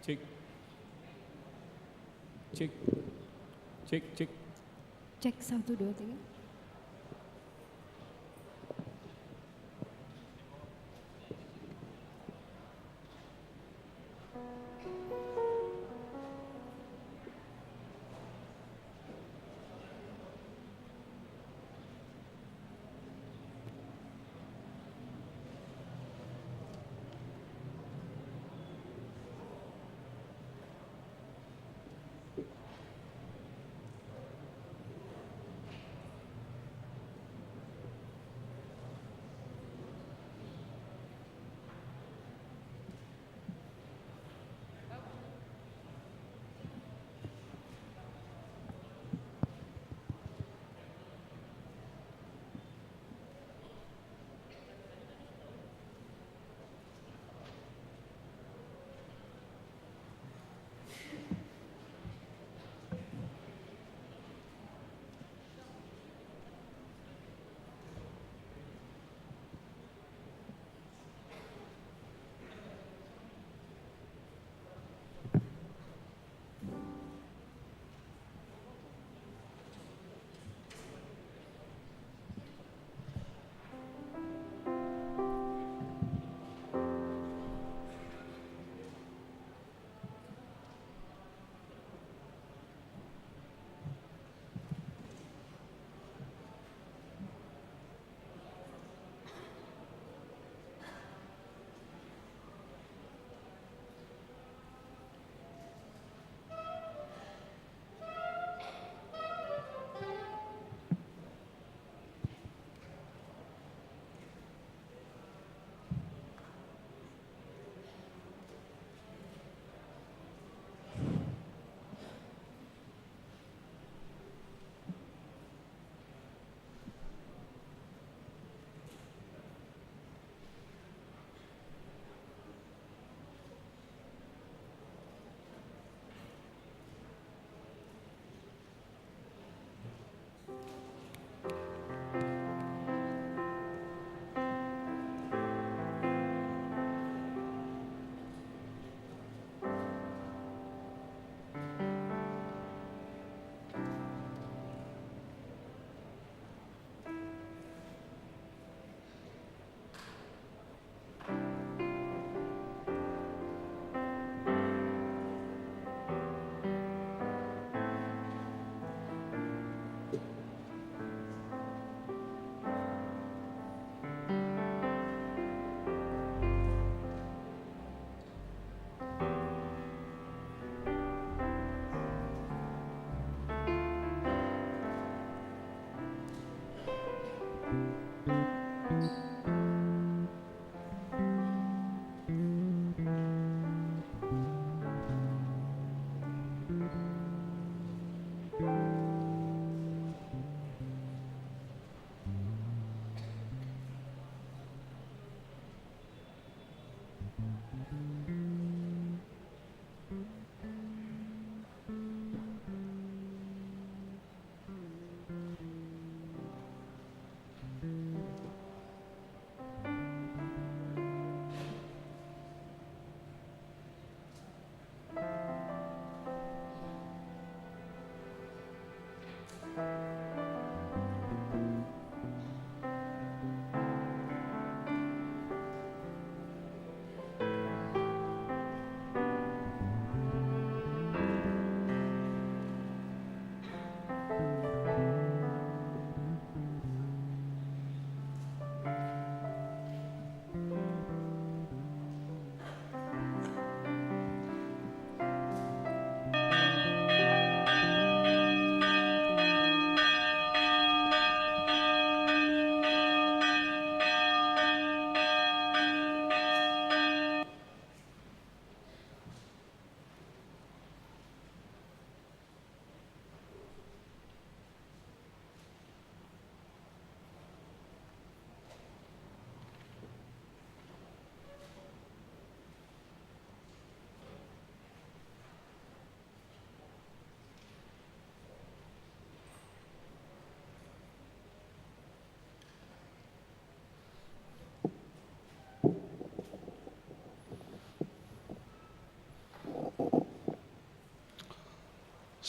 Cek, cek, cek, cek. Cek 1, 2, 3.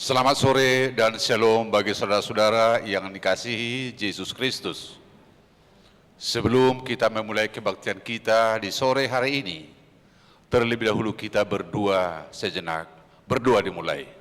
Selamat sore dan shalom bagi saudara-saudara yang dikasihi Yesus Kristus. Sebelum kita memulai kebaktian kita di sore hari ini, terlebih dahulu kita berdoa sejenak. Berdoa dimulai.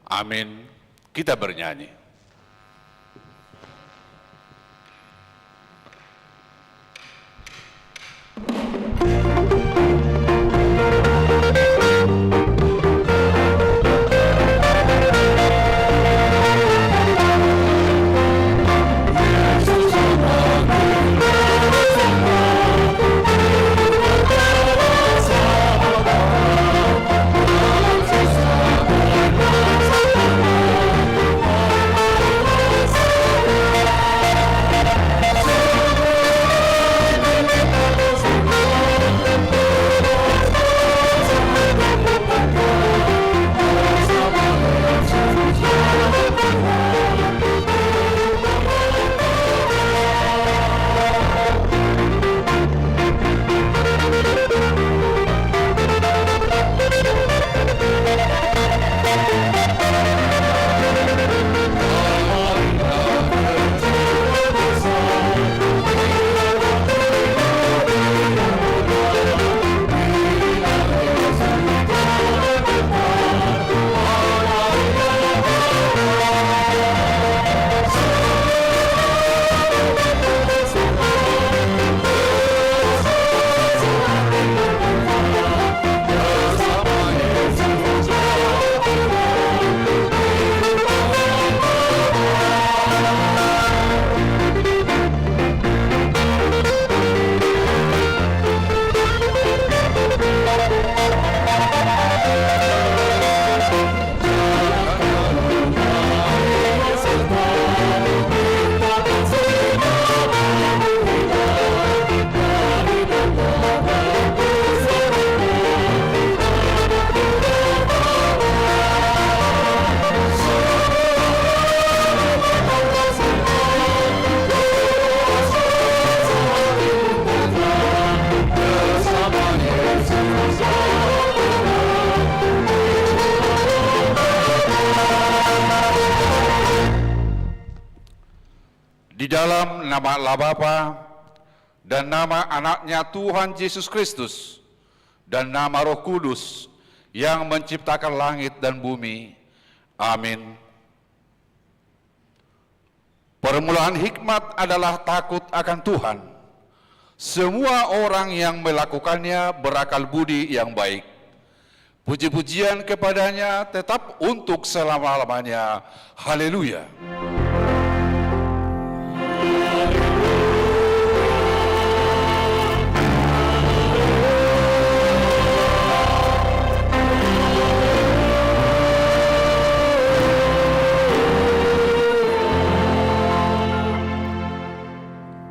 Amin. Kita bernyanyi. Di dalam nama Allah Bapa dan nama anaknya Tuhan Yesus Kristus dan nama Roh Kudus yang menciptakan langit dan bumi. Amin. Permulaan hikmat adalah takut akan Tuhan. Semua orang yang melakukannya berakal budi yang baik. Puji-pujian kepadanya tetap untuk selama-lamanya. Haleluya.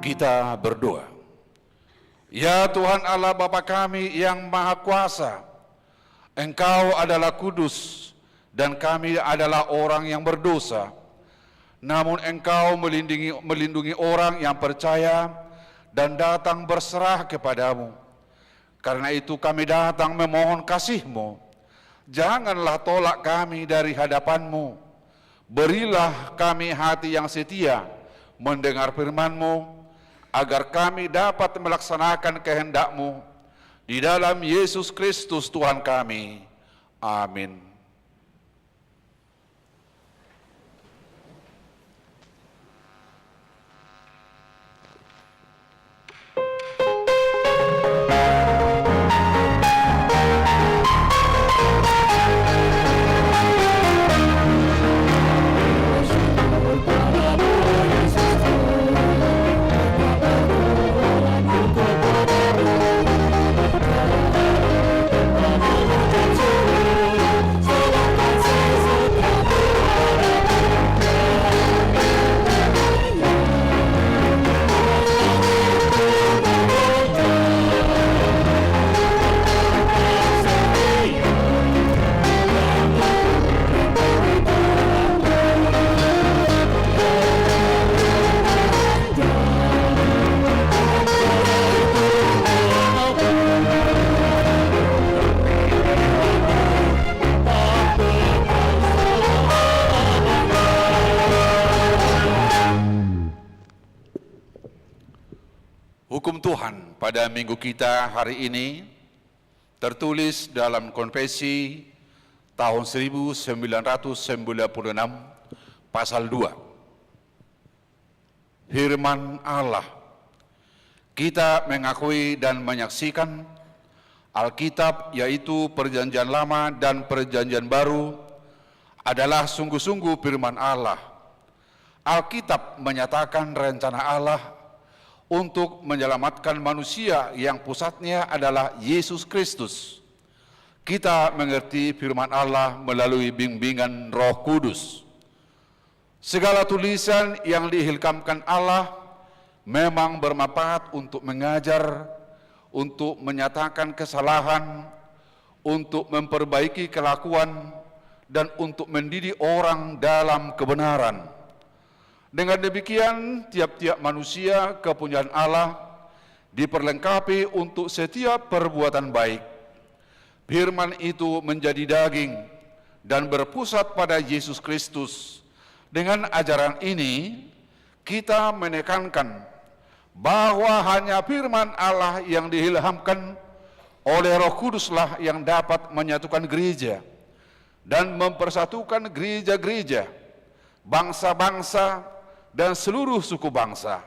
Kita berdoa. Ya Tuhan Allah Bapa kami yang Maha Kuasa, Engkau adalah kudus dan kami adalah orang yang berdosa. Namun Engkau melindungi orang yang percaya dan datang berserah kepadamu. Karena itu kami datang memohon kasih-Mu. Janganlah tolak kami dari hadapan-Mu. Berilah kami hati yang setia mendengar firman-Mu, agar kami dapat melaksanakan kehendak-Mu di dalam Yesus Kristus Tuhan kami. Amin. Sa Tuhan pada minggu kita hari ini tertulis dalam Konfesi tahun 1996 pasal 2. Firman Allah, kita mengakui dan menyaksikan Alkitab, yaitu Perjanjian Lama dan Perjanjian Baru, adalah sungguh-sungguh firman Allah. Alkitab menyatakan rencana Allah untuk menyelamatkan manusia yang pusatnya adalah Yesus Kristus. Kita mengerti firman Allah melalui bimbingan Roh Kudus. Segala tulisan yang diilhamkan Allah memang bermanfaat untuk mengajar, untuk menyatakan kesalahan, untuk memperbaiki kelakuan, dan untuk mendidik orang dalam kebenaran. Dengan demikian, tiap-tiap manusia kepunyaan Allah diperlengkapi untuk setiap perbuatan baik. Firman itu menjadi daging dan berpusat pada Yesus Kristus. Dengan ajaran ini, kita menekankan bahwa hanya firman Allah yang diilhamkan oleh Roh Kuduslah yang dapat menyatukan gereja dan mempersatukan gereja-gereja, bangsa-bangsa, dan seluruh suku bangsa.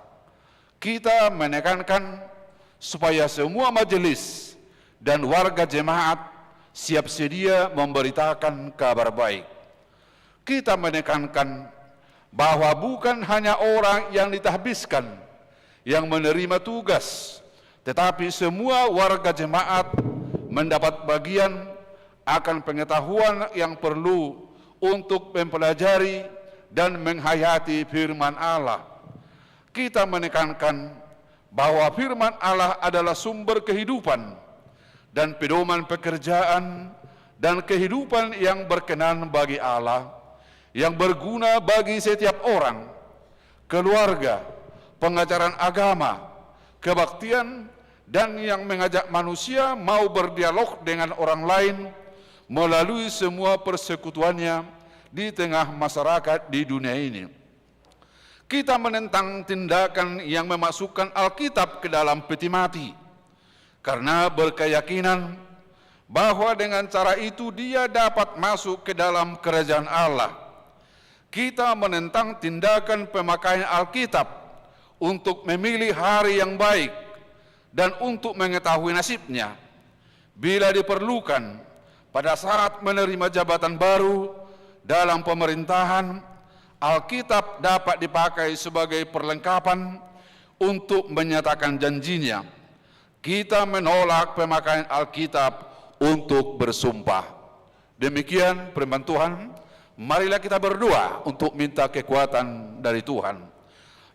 Kita menekankan supaya semua majelis dan warga jemaat siap sedia memberitakan kabar baik. Kita menekankan bahwa bukan hanya orang yang ditahbiskan yang menerima tugas, tetapi semua warga jemaat mendapat bagian akan pengetahuan yang perlu untuk mempelajari dan menghayati firman Allah. Kita menekankan bahwa firman Allah adalah sumber kehidupan dan pedoman pekerjaan dan kehidupan yang berkenan bagi Allah, yang berguna bagi setiap orang, keluarga, pengajaran agama, kebaktian, dan yang mengajak manusia mau berdialog dengan orang lain melalui semua persekutuannya di tengah masyarakat di dunia ini. Kita menentang tindakan yang memasukkan Alkitab ke dalam peti mati, karena berkeyakinan bahwa dengan cara itu dia dapat masuk ke dalam kerajaan Allah. Kita menentang tindakan pemakaian Alkitab untuk memilih hari yang baik dan untuk mengetahui nasibnya. Bila diperlukan, pada saat menerima jabatan baru dalam pemerintahan, Alkitab dapat dipakai sebagai perlengkapan untuk menyatakan janjinya. Kita menolak pemakaian Alkitab untuk bersumpah. Demikian firman Tuhan. Marilah kita berdoa untuk minta kekuatan dari Tuhan.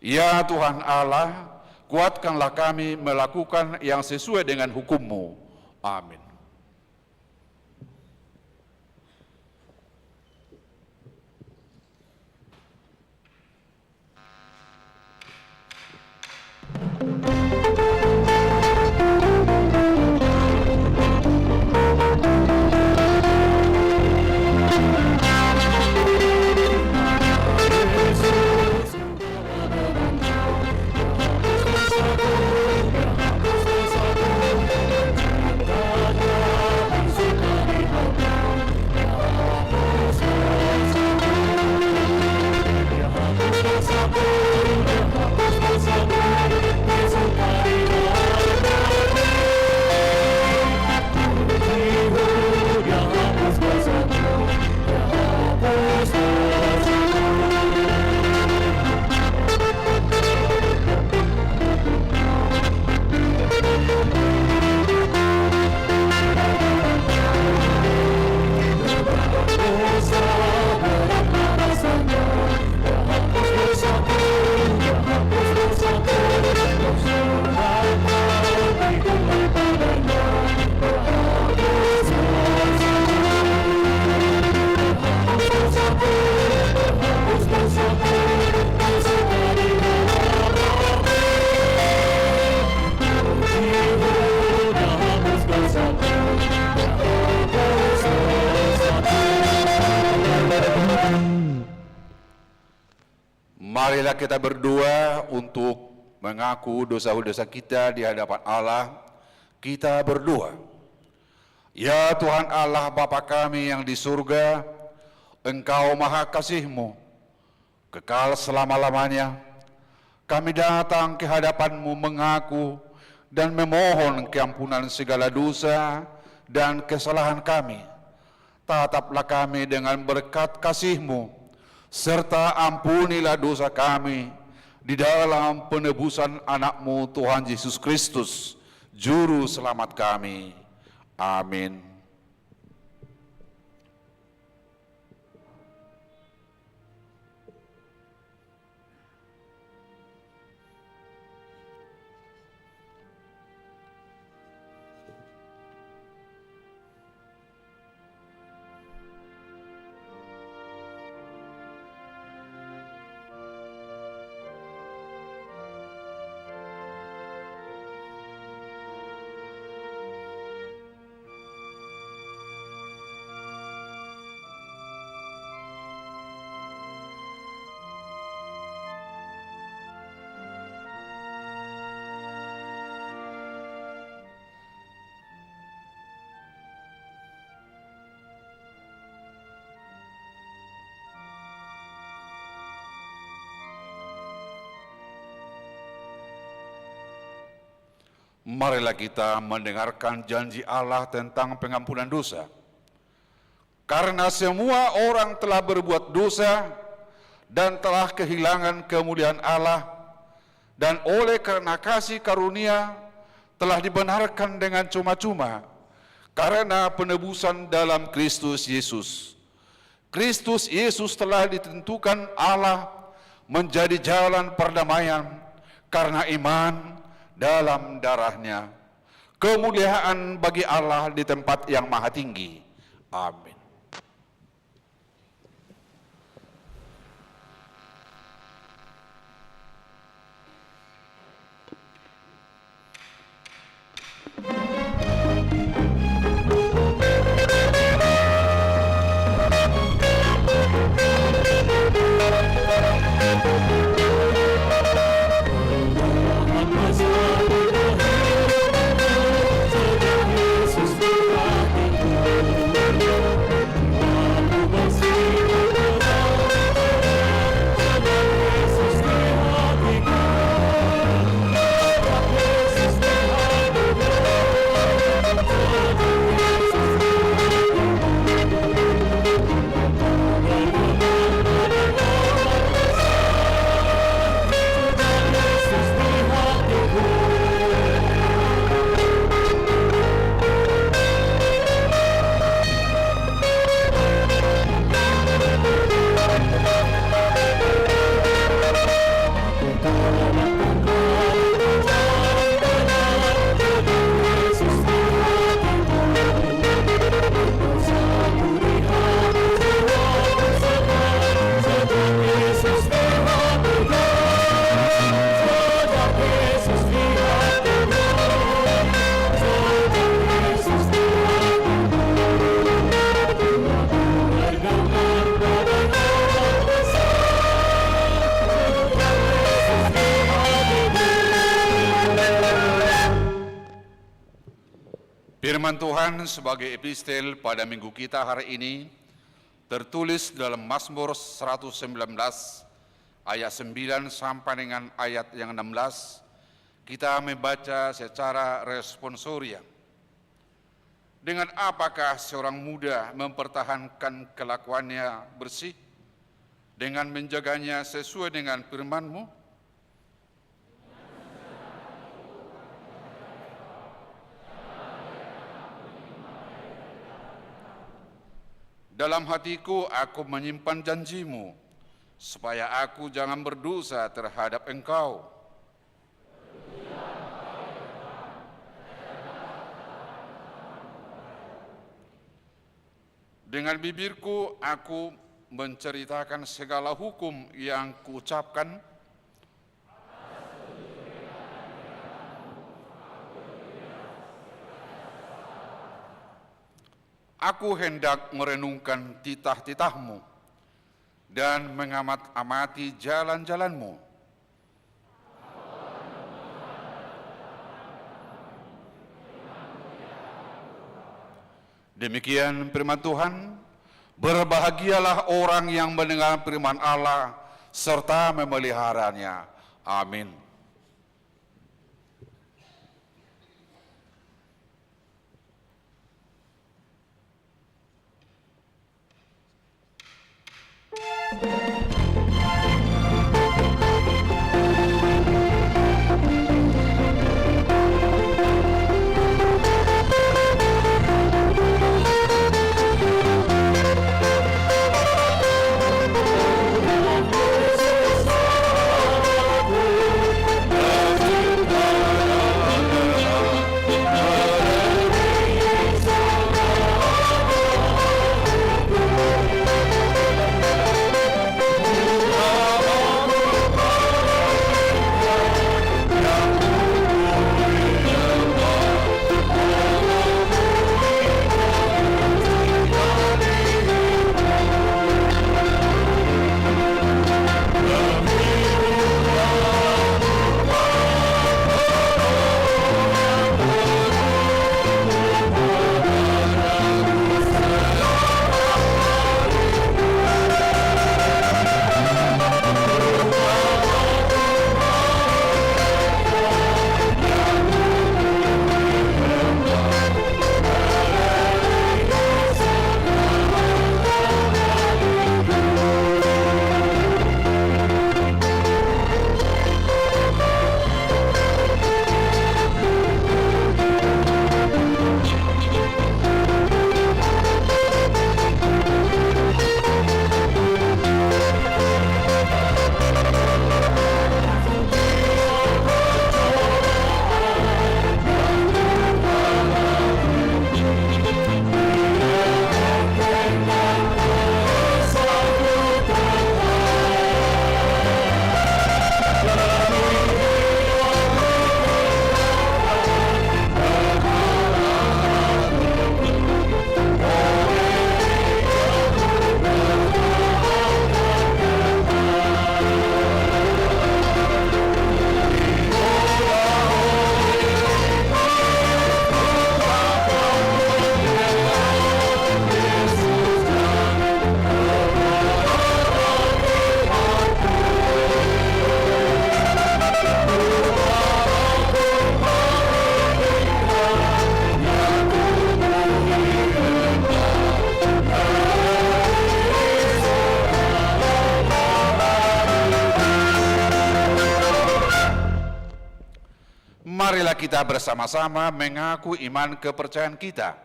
Ya Tuhan Allah, kuatkanlah kami melakukan yang sesuai dengan hukum-Mu. Amin. Marilah kita berdoa untuk mengaku dosa-dosa kita di hadapan Allah, kita berdoa. Ya Tuhan Allah Bapa kami yang di surga, Engkau maha kasih-Mu, kekal selama-lamanya. Kami datang ke hadapan-Mu mengaku dan memohon keampunan segala dosa dan kesalahan kami. Tataplah kami dengan berkat kasih-Mu, serta ampunilah dosa kami di dalam penebusan anak-Mu Tuhan Yesus Kristus, Juru Selamat kami. Amin. Marilah kita mendengarkan janji Allah tentang pengampunan dosa. Karena semua orang telah berbuat dosa dan telah kehilangan kemuliaan Allah, dan oleh karena kasih karunia telah dibenarkan dengan cuma-cuma karena penebusan dalam Kristus Yesus. Kristus Yesus telah ditentukan Allah menjadi jalan perdamaian karena iman dalam darahnya. Kemuliaan bagi Allah di tempat yang maha tinggi. Amin. Firman Tuhan sebagai epistel pada minggu kita hari ini tertulis dalam Mazmur 119 ayat 9 sampai dengan ayat yang 16. Kita membaca secara responsorial. Dengan apakah seorang muda mempertahankan kelakuannya bersih dengan menjaganya sesuai dengan firman-Mu? Dalam hatiku aku menyimpan janji-Mu, supaya aku jangan berdosa terhadap Engkau. Dengan bibirku aku menceritakan segala hukum yang kuucapkan, aku hendak merenungkan titah-titah-Mu dan mengamat-amati jalan-jalan-Mu. Demikian firman Tuhan, berbahagialah orang yang mendengar firman Allah serta memeliharanya. Amin. Marilah kita bersama-sama mengaku iman kepercayaan kita.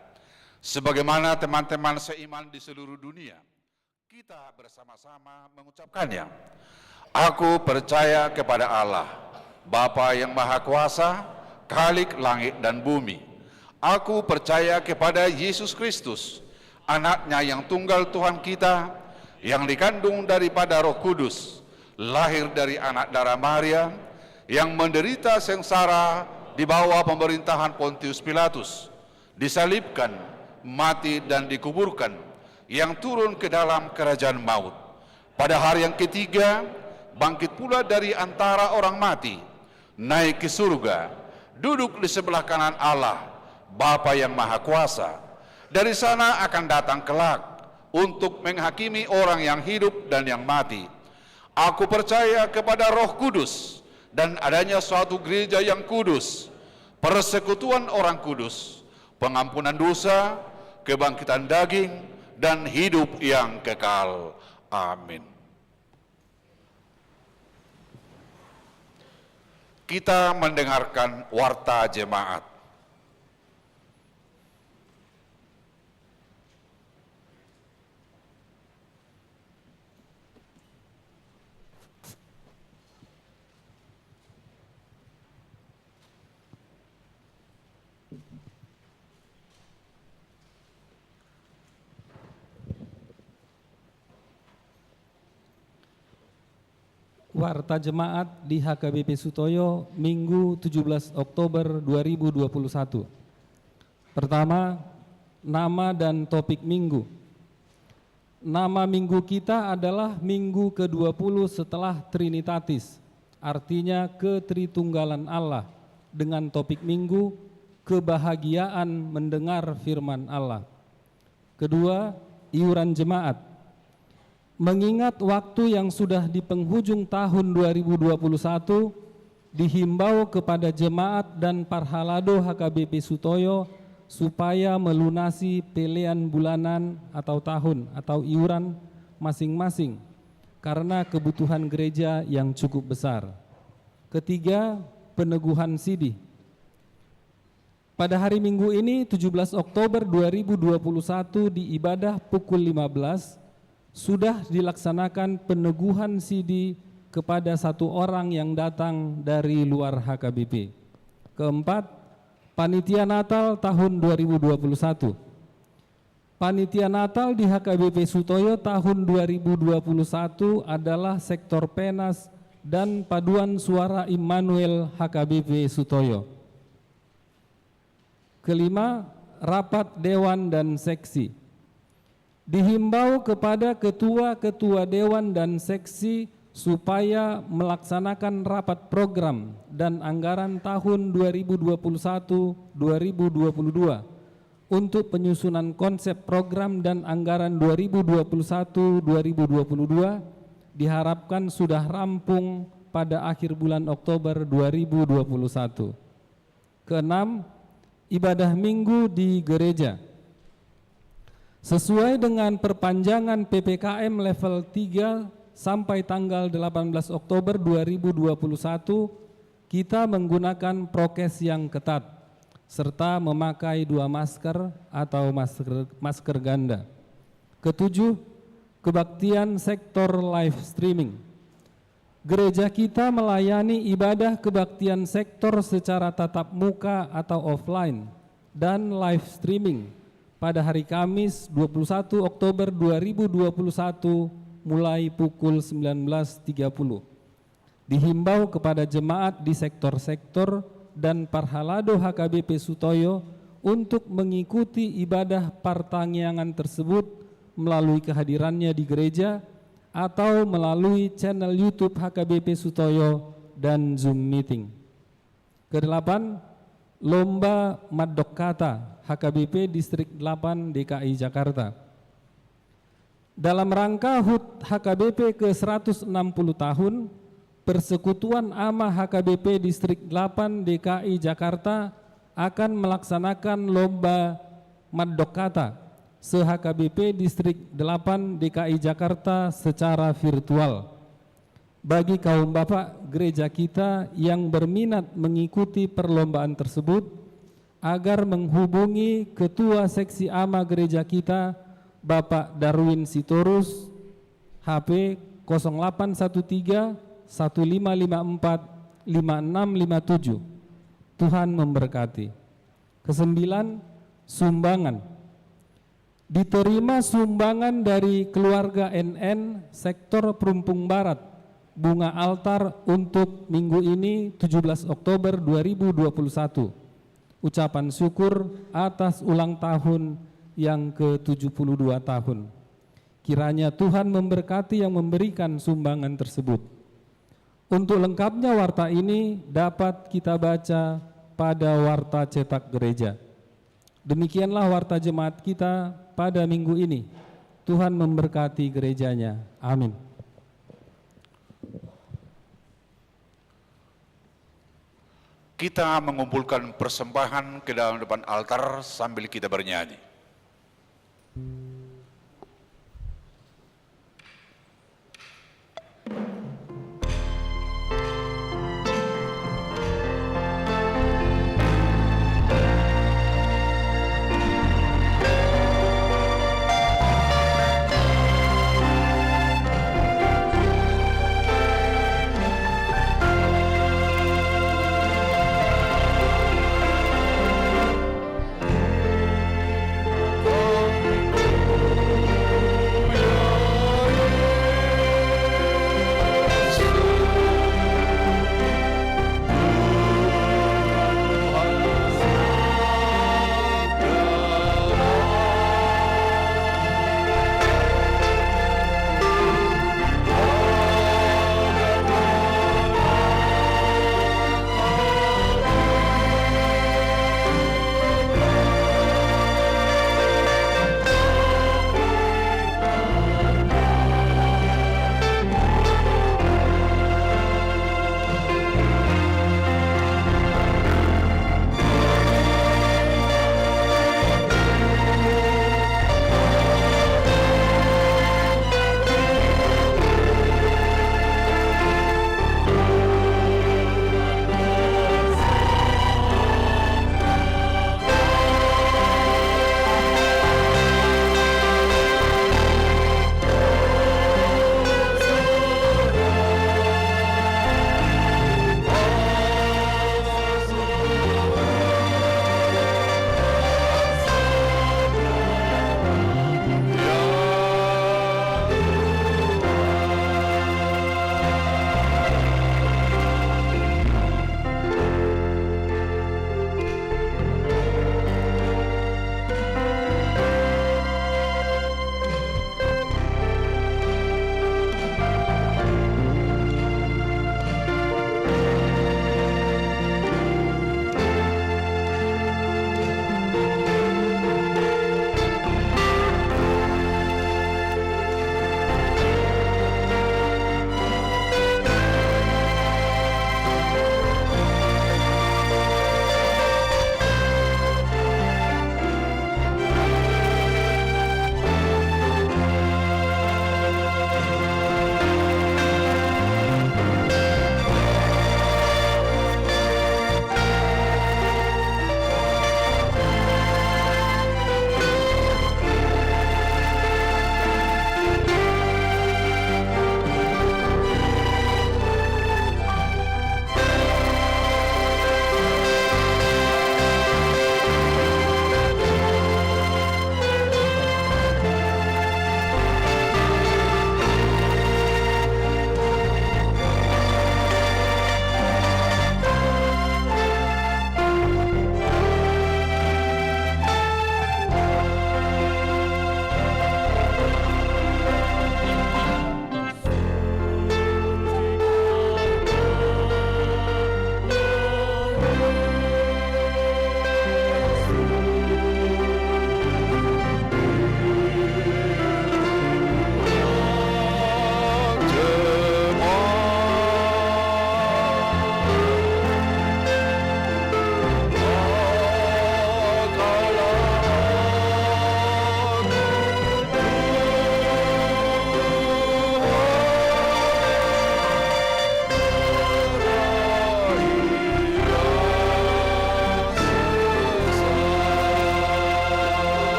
Sebagaimana teman-teman seiman di seluruh dunia, kita bersama-sama mengucapkannya. Aku percaya kepada Allah, Bapa yang Maha Kuasa, Khalik langit dan bumi. Aku percaya kepada Yesus Kristus, anaknya yang tunggal Tuhan kita, yang dikandung daripada Roh Kudus, lahir dari anak darah Maria, yang menderita sengsara di bawah pemerintahan Pontius Pilatus, disalibkan, mati dan dikuburkan, yang turun ke dalam kerajaan maut. Pada hari yang ketiga, bangkit pula dari antara orang mati, naik ke surga, duduk di sebelah kanan Allah, Bapa yang Maha Kuasa. Dari sana akan datang kelak untuk menghakimi orang yang hidup dan yang mati. Aku percaya kepada Roh Kudus dan adanya suatu gereja yang kudus, persekutuan orang kudus, pengampunan dosa, kebangkitan daging, dan hidup yang kekal. Amin. Kita mendengarkan warta jemaat. Warta Jemaat di HKBP Sutoyo, Minggu 17 Oktober 2021. Pertama, nama dan topik minggu. Nama minggu kita adalah Minggu ke-20 setelah Trinitatis, artinya ketritunggalan Allah, dengan topik minggu, kebahagiaan mendengar firman Allah. Kedua, iuran jemaat. Mengingat waktu yang sudah di penghujung tahun 2021, dihimbau kepada jemaat dan parhalado HKBP Sutoyo supaya melunasi pelean bulanan atau tahun atau iuran masing-masing karena kebutuhan gereja yang cukup besar. Ketiga, peneguhan sidi. Pada hari Minggu ini 17 Oktober 2021 di ibadah pukul 15 sudah dilaksanakan peneguhan sidi kepada satu orang yang datang dari luar HKBP. Keempat, Panitia Natal tahun 2021. Panitia Natal di HKBP Sutoyo tahun 2021 adalah sektor Penas dan Paduan Suara Immanuel HKBP Sutoyo. Kelima, rapat dewan dan seksi. Dihimbau kepada ketua-ketua dewan dan seksi supaya melaksanakan rapat program dan anggaran tahun 2021-2022 untuk penyusunan konsep program dan anggaran 2021-2022 diharapkan sudah rampung pada akhir bulan Oktober 2021. Keenam, ibadah minggu di gereja. Sesuai dengan perpanjangan PPKM level 3 sampai tanggal 18 Oktober 2021, kita menggunakan prokes yang ketat serta memakai 2 masker atau masker ganda. Ketujuh, kebaktian sektor live streaming. Gereja kita melayani ibadah kebaktian sektor secara tatap muka atau offline dan live streaming pada hari Kamis 21 Oktober 2021 mulai pukul 19.30. Dihimbau kepada jemaat di sektor-sektor dan parhalado HKBP Sutoyo untuk mengikuti ibadah partangyangan tersebut melalui kehadirannya di gereja atau melalui channel YouTube HKBP Sutoyo dan Zoom meeting. Kedelapan, Lomba Madok Kata HKBP Distrik 8 DKI Jakarta. Dalam rangka HUT HKBP ke-160 tahun, Persekutuan AMA HKBP Distrik 8 DKI Jakarta akan melaksanakan Lomba Madok Kata se-HKBP Distrik 8 DKI Jakarta secara virtual. Bagi kaum bapak gereja kita yang berminat mengikuti perlombaan tersebut, agar menghubungi Ketua Seksi AMA gereja kita, Bapak Darwin Sitorus, HP 0813 1554 5657. Tuhan memberkati. Kesembilan, sumbangan. Diterima sumbangan dari keluarga NN sektor Perumpung Barat, bunga altar untuk minggu ini 17 Oktober 2021. Ucapan syukur atas ulang tahun yang ke-72 tahun. Kiranya Tuhan memberkati yang memberikan sumbangan tersebut. Untuk lengkapnya warta ini dapat kita baca pada warta cetak gereja. Demikianlah warta jemaat kita pada minggu ini. Tuhan memberkati gerejanya. Amin. Kita mengumpulkan persembahan ke dalam depan altar sambil kita bernyanyi.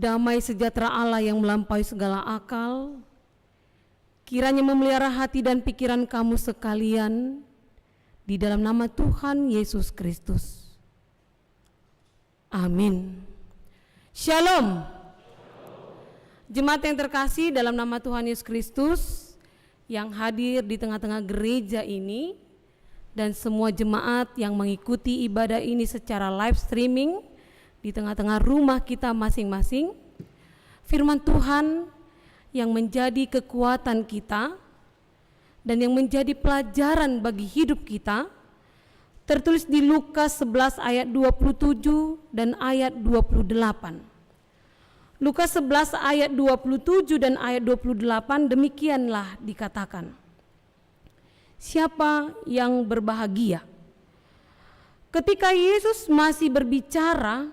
damai sejahtera Allah yang melampaui segala akal, kiranya memelihara hati dan pikiran kamu sekalian di dalam nama Tuhan Yesus Kristus. Amin. Shalom. Jemaat yang terkasih dalam nama Tuhan Yesus Kristus yang hadir di tengah-tengah gereja ini dan semua jemaat yang mengikuti ibadah ini secara live streaming di tengah-tengah rumah kita masing-masing, firman Tuhan yang menjadi kekuatan kita dan yang menjadi pelajaran bagi hidup kita tertulis di Lukas 11 ayat 27 dan ayat 28. Lukas 11 ayat 27 dan ayat 28 demikianlah dikatakan. Siapa yang berbahagia? Ketika Yesus masih berbicara,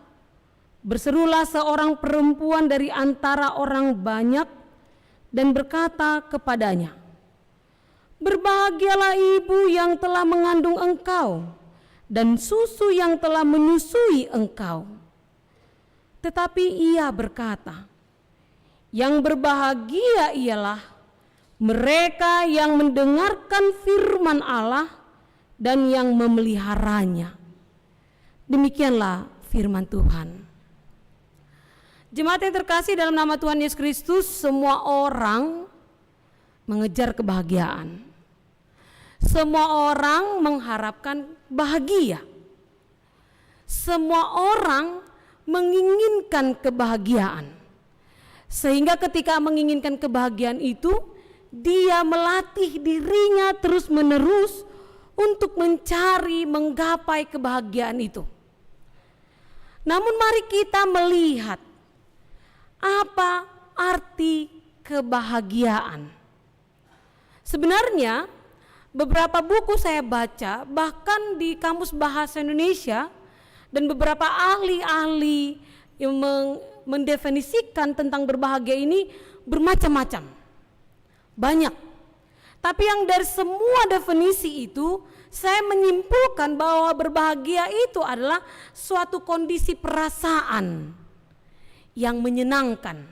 berserulah seorang perempuan dari antara orang banyak dan berkata kepadanya, "Berbahagialah ibu yang telah mengandung engkau dan susu yang telah menyusui engkau." Tetapi ia berkata, "Yang berbahagia ialah mereka yang mendengarkan firman Allah dan yang memeliharanya." Demikianlah firman Tuhan. Jemaat yang terkasih dalam nama Tuhan Yesus Kristus, semua orang mengejar kebahagiaan. Semua orang mengharapkan bahagia. Semua orang menginginkan kebahagiaan. Sehingga ketika menginginkan kebahagiaan itu, dia melatih dirinya terus-menerus untuk mencari, menggapai kebahagiaan itu. Namun mari kita melihat apa arti kebahagiaan. Sebenarnya beberapa buku saya baca, bahkan di Kamus Bahasa Indonesia, dan beberapa ahli-ahli yang mendefinisikan tentang berbahagia ini bermacam-macam, banyak. Tapi yang dari semua definisi itu, saya menyimpulkan bahwa berbahagia itu adalah suatu kondisi perasaan yang menyenangkan.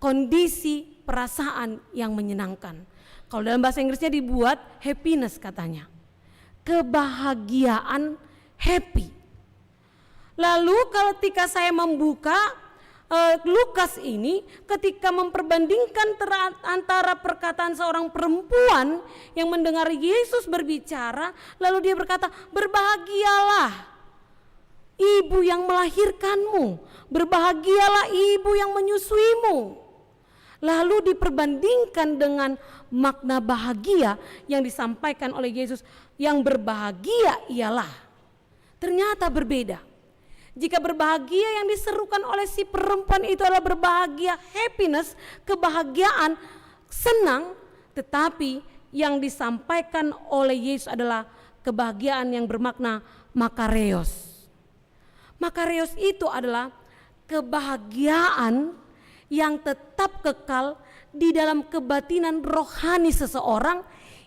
Kondisi perasaan yang menyenangkan. Kalau dalam bahasa Inggrisnya dibuat happiness katanya. Kebahagiaan, happy. Lalu ketika saya membuka Lukas ini, ketika memperbandingkan antara perkataan seorang perempuan yang mendengar Yesus berbicara, lalu dia berkata, "Berbahagialah ibu yang melahirkanmu, berbahagialah ibu yang menyusuimu." Lalu diperbandingkan dengan makna bahagia yang disampaikan oleh Yesus, yang berbahagia ialah, ternyata berbeda. Jika berbahagia yang diserukan oleh si perempuan itu adalah berbahagia, happiness, kebahagiaan, senang, tetapi yang disampaikan oleh Yesus adalah kebahagiaan yang bermakna makareos. Makareos itu adalah kebahagiaan yang tetap kekal di dalam kebatinan rohani seseorang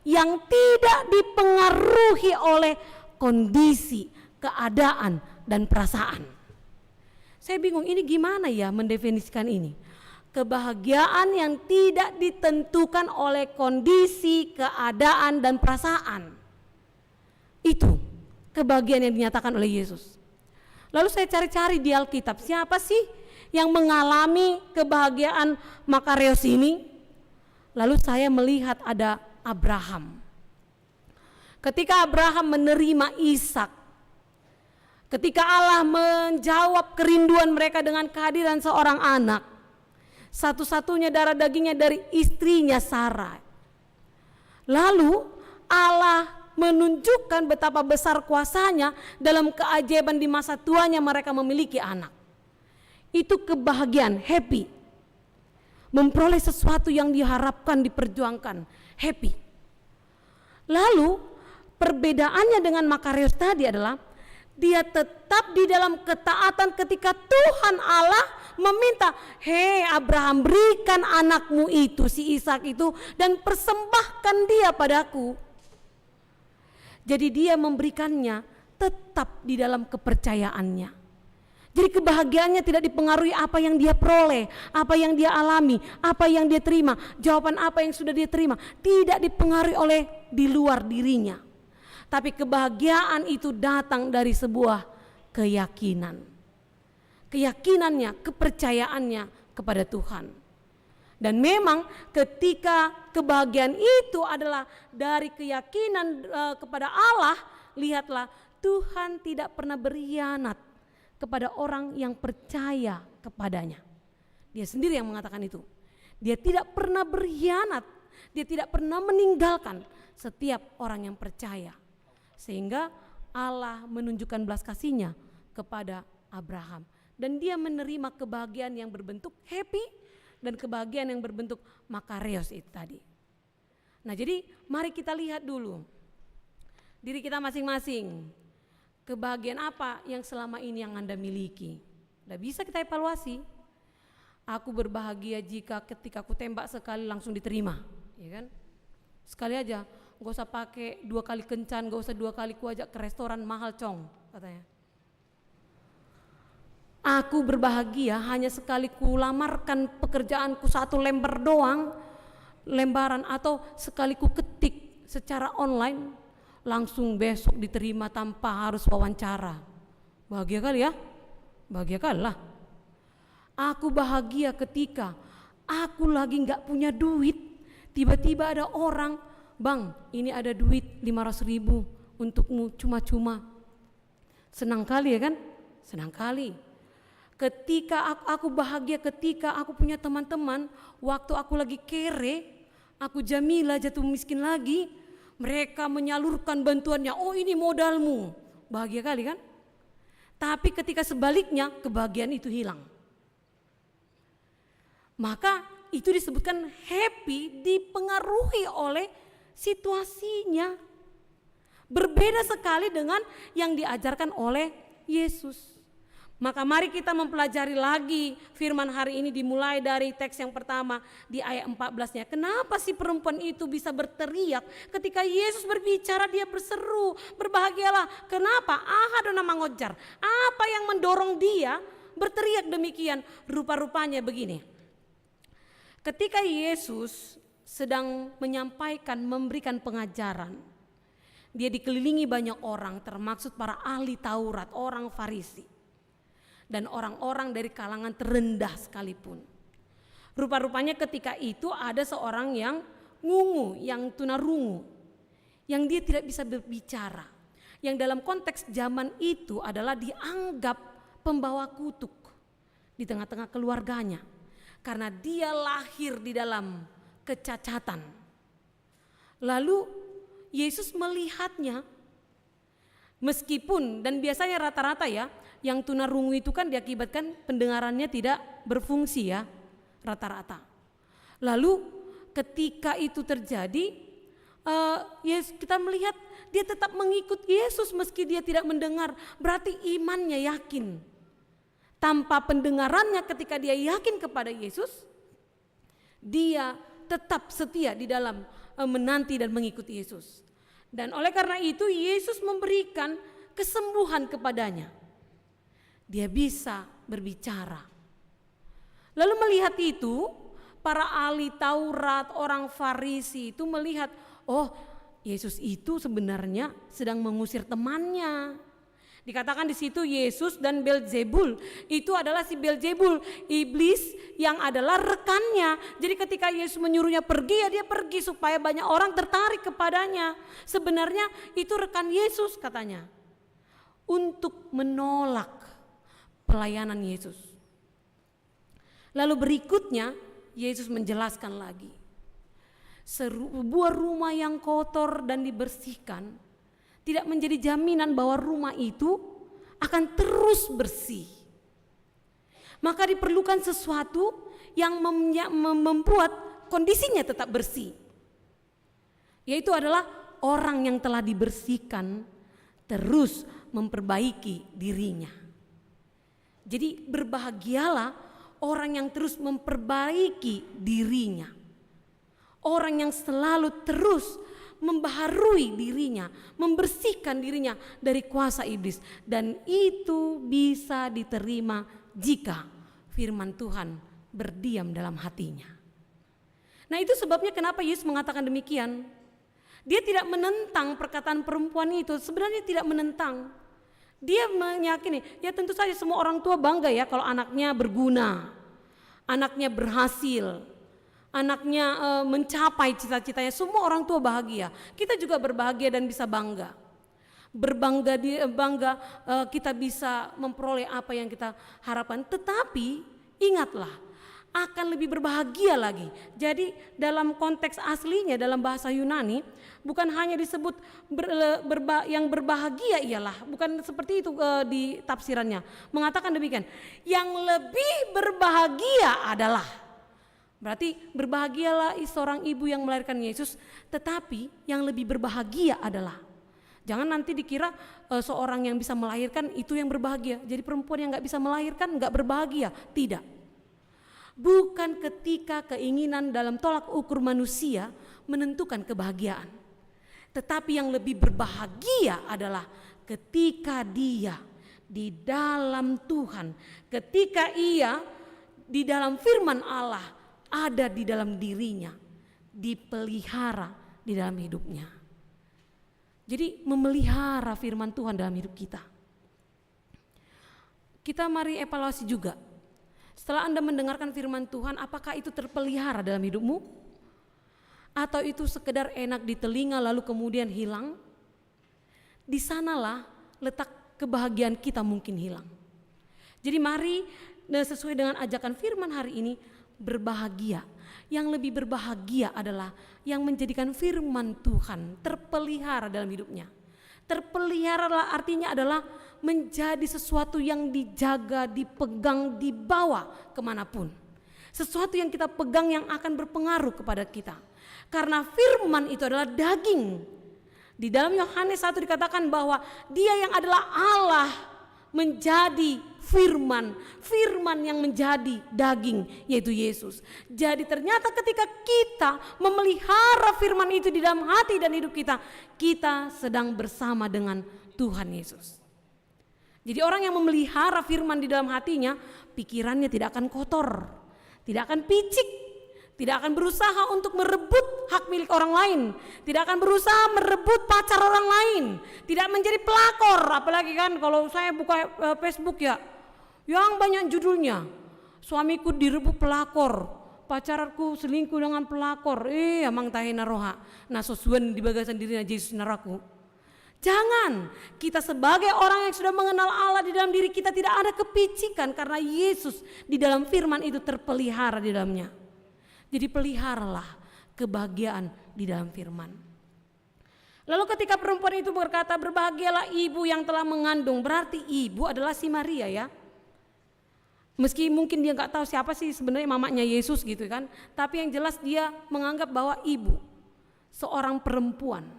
yang tidak dipengaruhi oleh kondisi, keadaan, dan perasaan. Saya bingung ini gimana ya mendefinisikan ini. Kebahagiaan yang tidak ditentukan oleh kondisi, keadaan, dan perasaan. Itu kebahagiaan yang dinyatakan oleh Yesus. Lalu saya cari-cari di Alkitab, siapa sih yang mengalami kebahagiaan makareos ini? Lalu saya melihat ada Abraham. Ketika Abraham menerima Ishak, ketika Allah menjawab kerinduan mereka dengan kehadiran seorang anak, satu-satunya darah dagingnya dari istrinya Sarah. Lalu Allah menunjukkan betapa besar kuasanya dalam keajaiban di masa tuanya mereka memiliki anak. Itu kebahagiaan, happy. Memperoleh sesuatu yang diharapkan, diperjuangkan, happy. Lalu perbedaannya dengan makareos tadi adalah dia tetap di dalam ketaatan ketika Tuhan Allah meminta, "Hei Abraham, berikan anakmu itu, si Ishak itu, dan persembahkan dia padaku." Jadi dia memberikannya tetap di dalam kepercayaannya. Jadi kebahagiaannya tidak dipengaruhi apa yang dia peroleh, apa yang dia alami, apa yang dia terima, jawaban apa yang sudah dia terima. Tidak dipengaruhi oleh di luar dirinya. Tapi kebahagiaan itu datang dari sebuah keyakinan. Keyakinannya, kepercayaannya kepada Tuhan. Dan memang ketika kebahagiaan itu adalah dari keyakinan kepada Allah, lihatlah Tuhan tidak pernah berkhianat kepada orang yang percaya kepadanya. Dia sendiri yang mengatakan itu. Dia tidak pernah berkhianat, dia tidak pernah meninggalkan setiap orang yang percaya. Sehingga Allah menunjukkan belas kasih-Nya kepada Abraham. Dan dia menerima kebahagiaan yang berbentuk happy dan kebahagiaan yang berbentuk makareos itu tadi. Nah jadi mari kita lihat dulu diri kita masing-masing. Kebahagiaan apa yang selama ini yang Anda miliki? Tidak bisa kita evaluasi. Aku berbahagia jika ketika aku tembak sekali langsung diterima, ya kan? Sekali aja, gak usah pakai 2 kali kencan, gak usah 2 kali ku ajak ke restoran mahal cong, katanya. Aku berbahagia hanya sekali ku lamarkan pekerjaanku 1 lembar doang, lembaran, atau sekali ku ketik secara online, langsung besok diterima tanpa harus wawancara. Bahagia kali ya? Bahagia kali lah. Aku bahagia ketika aku lagi gak punya duit, tiba-tiba ada orang, bang ini ada duit 500.000 untukmu cuma-cuma. Senang kali ya kan? Senang kali. Ketika aku bahagia ketika aku punya teman-teman, waktu aku lagi kere, aku Jamila jatuh miskin lagi, mereka menyalurkan bantuannya, oh ini modalmu. Bahagia kali kan? Tapi ketika sebaliknya kebahagiaan itu hilang. Maka itu disebutkan happy dipengaruhi oleh situasinya. Berbeda sekali dengan yang diajarkan oleh Yesus. Maka mari kita mempelajari lagi firman hari ini dimulai dari teks yang pertama di ayat 14-nya. Kenapa si perempuan itu bisa berteriak ketika Yesus berbicara, dia berseru, berbahagialah. Kenapa? Ahadona mangojar. Apa yang mendorong dia berteriak demikian? Rupa-rupanya begini. Ketika Yesus sedang menyampaikan, memberikan pengajaran, dia dikelilingi banyak orang, termaksud para ahli Taurat, orang Farisi, dan orang-orang dari kalangan terendah sekalipun. Rupa-rupanya ketika itu ada seorang yang ngungu, yang tunarungu, yang dia tidak bisa berbicara, yang dalam konteks zaman itu adalah dianggap pembawa kutuk di tengah-tengah keluarganya, karena dia lahir di dalam kecacatan. Lalu Yesus melihatnya, meskipun dan biasanya rata-rata ya, yang tunarungu itu kan diakibatkan pendengarannya tidak berfungsi ya, rata-rata. Lalu ketika itu terjadi, kita melihat dia tetap mengikut Yesus meski dia tidak mendengar, berarti imannya yakin. Tanpa pendengarannya ketika dia yakin kepada Yesus, dia tetap setia di dalam menanti dan mengikuti Yesus. Dan oleh karena itu Yesus memberikan kesembuhan kepadanya. Dia bisa berbicara. Lalu melihat itu, para ahli Taurat, orang Farisi itu melihat, oh Yesus itu sebenarnya sedang mengusir temannya. Dikatakan di situ Yesus dan Beelzebul, itu adalah si Beelzebul, iblis yang adalah rekannya. Jadi ketika Yesus menyuruhnya pergi, ya dia pergi supaya banyak orang tertarik kepadanya. Sebenarnya itu rekan Yesus katanya, untuk menolak pelayanan Yesus. Lalu berikutnya Yesus menjelaskan lagi, sebuah rumah yang kotor dan dibersihkan tidak menjadi jaminan bahwa rumah itu akan terus bersih. Maka diperlukan sesuatu yang membuat kondisinya tetap bersih, yaitu adalah orang yang telah dibersihkan terus memperbaiki dirinya. Jadi berbahagialah orang yang terus memperbaiki dirinya. Orang yang selalu terus membaharui dirinya, membersihkan dirinya dari kuasa iblis. Dan itu bisa diterima jika firman Tuhan berdiam dalam hatinya. Nah, itu sebabnya kenapa Yesus mengatakan demikian. Dia tidak menentang perkataan perempuan itu, sebenarnya tidak menentang. Dia meyakini, ya tentu saja semua orang tua bangga ya kalau anaknya berguna, anaknya berhasil, anaknya mencapai cita-citanya. Semua orang tua bahagia. Kita juga berbahagia dan bisa bangga. Kita bisa memperoleh apa yang kita harapkan. Tetapi ingatlah, akan lebih berbahagia lagi. Jadi dalam konteks aslinya dalam bahasa Yunani bukan hanya disebut yang berbahagia ialah, bukan seperti itu di tafsirannya. Mengatakan demikian, yang lebih berbahagia adalah. Berarti berbahagialah seorang ibu yang melahirkan Yesus, tetapi yang lebih berbahagia adalah. Jangan nanti dikira seorang yang bisa melahirkan itu yang berbahagia. Jadi perempuan yang gak bisa melahirkan gak berbahagia. Tidak. Bukan ketika keinginan dalam tolak ukur manusia menentukan kebahagiaan. Tetapi yang lebih berbahagia adalah ketika dia di dalam Tuhan. Ketika ia di dalam firman Allah ada di dalam dirinya, dipelihara di dalam hidupnya. Jadi memelihara firman Tuhan dalam hidup kita. Kita mari evaluasi juga. Setelah Anda mendengarkan firman Tuhan, apakah itu terpelihara dalam hidupmu? Atau itu sekedar enak di telinga lalu kemudian hilang? Di sanalah letak kebahagiaan kita mungkin hilang. Jadi mari sesuai dengan ajakan firman hari ini, berbahagia. Yang lebih berbahagia adalah yang menjadikan firman Tuhan terpelihara dalam hidupnya. Terpelihara artinya adalah menjadi sesuatu yang dijaga, dipegang, dibawa kemanapun. Sesuatu yang kita pegang yang akan berpengaruh kepada kita. Karena firman itu adalah daging. Di dalam Yohanes 1 dikatakan bahwa dia yang adalah Allah menjadi firman, firman yang menjadi daging, yaitu Yesus. Jadi ternyata ketika kita memelihara firman itu di dalam hati dan hidup kita, kita sedang bersama dengan Tuhan Yesus. Jadi orang yang memelihara firman di dalam hatinya, pikirannya tidak akan kotor, tidak akan picik, tidak akan berusaha untuk merebut hak milik orang lain, tidak akan berusaha merebut pacar orang lain, tidak menjadi pelakor. Apalagi kan kalau saya buka Facebook ya, yang banyak judulnya, suamiku direbut pelakor, pacarku selingkuh dengan pelakor, amang tahina roha, nasosuan di bagasan dirinya Yesus naraku. Jangan, kita sebagai orang yang sudah mengenal Allah di dalam diri kita tidak ada kepicikan karena Yesus di dalam firman itu terpelihara di dalamnya. Jadi peliharalah kebahagiaan di dalam firman. Lalu ketika perempuan itu berkata berbahagialah ibu yang telah mengandung, berarti ibu adalah si Maria ya. Meski mungkin dia gak tahu siapa sih sebenarnya mamanya Yesus gitu kan, tapi yang jelas dia menganggap bahwa ibu seorang perempuan.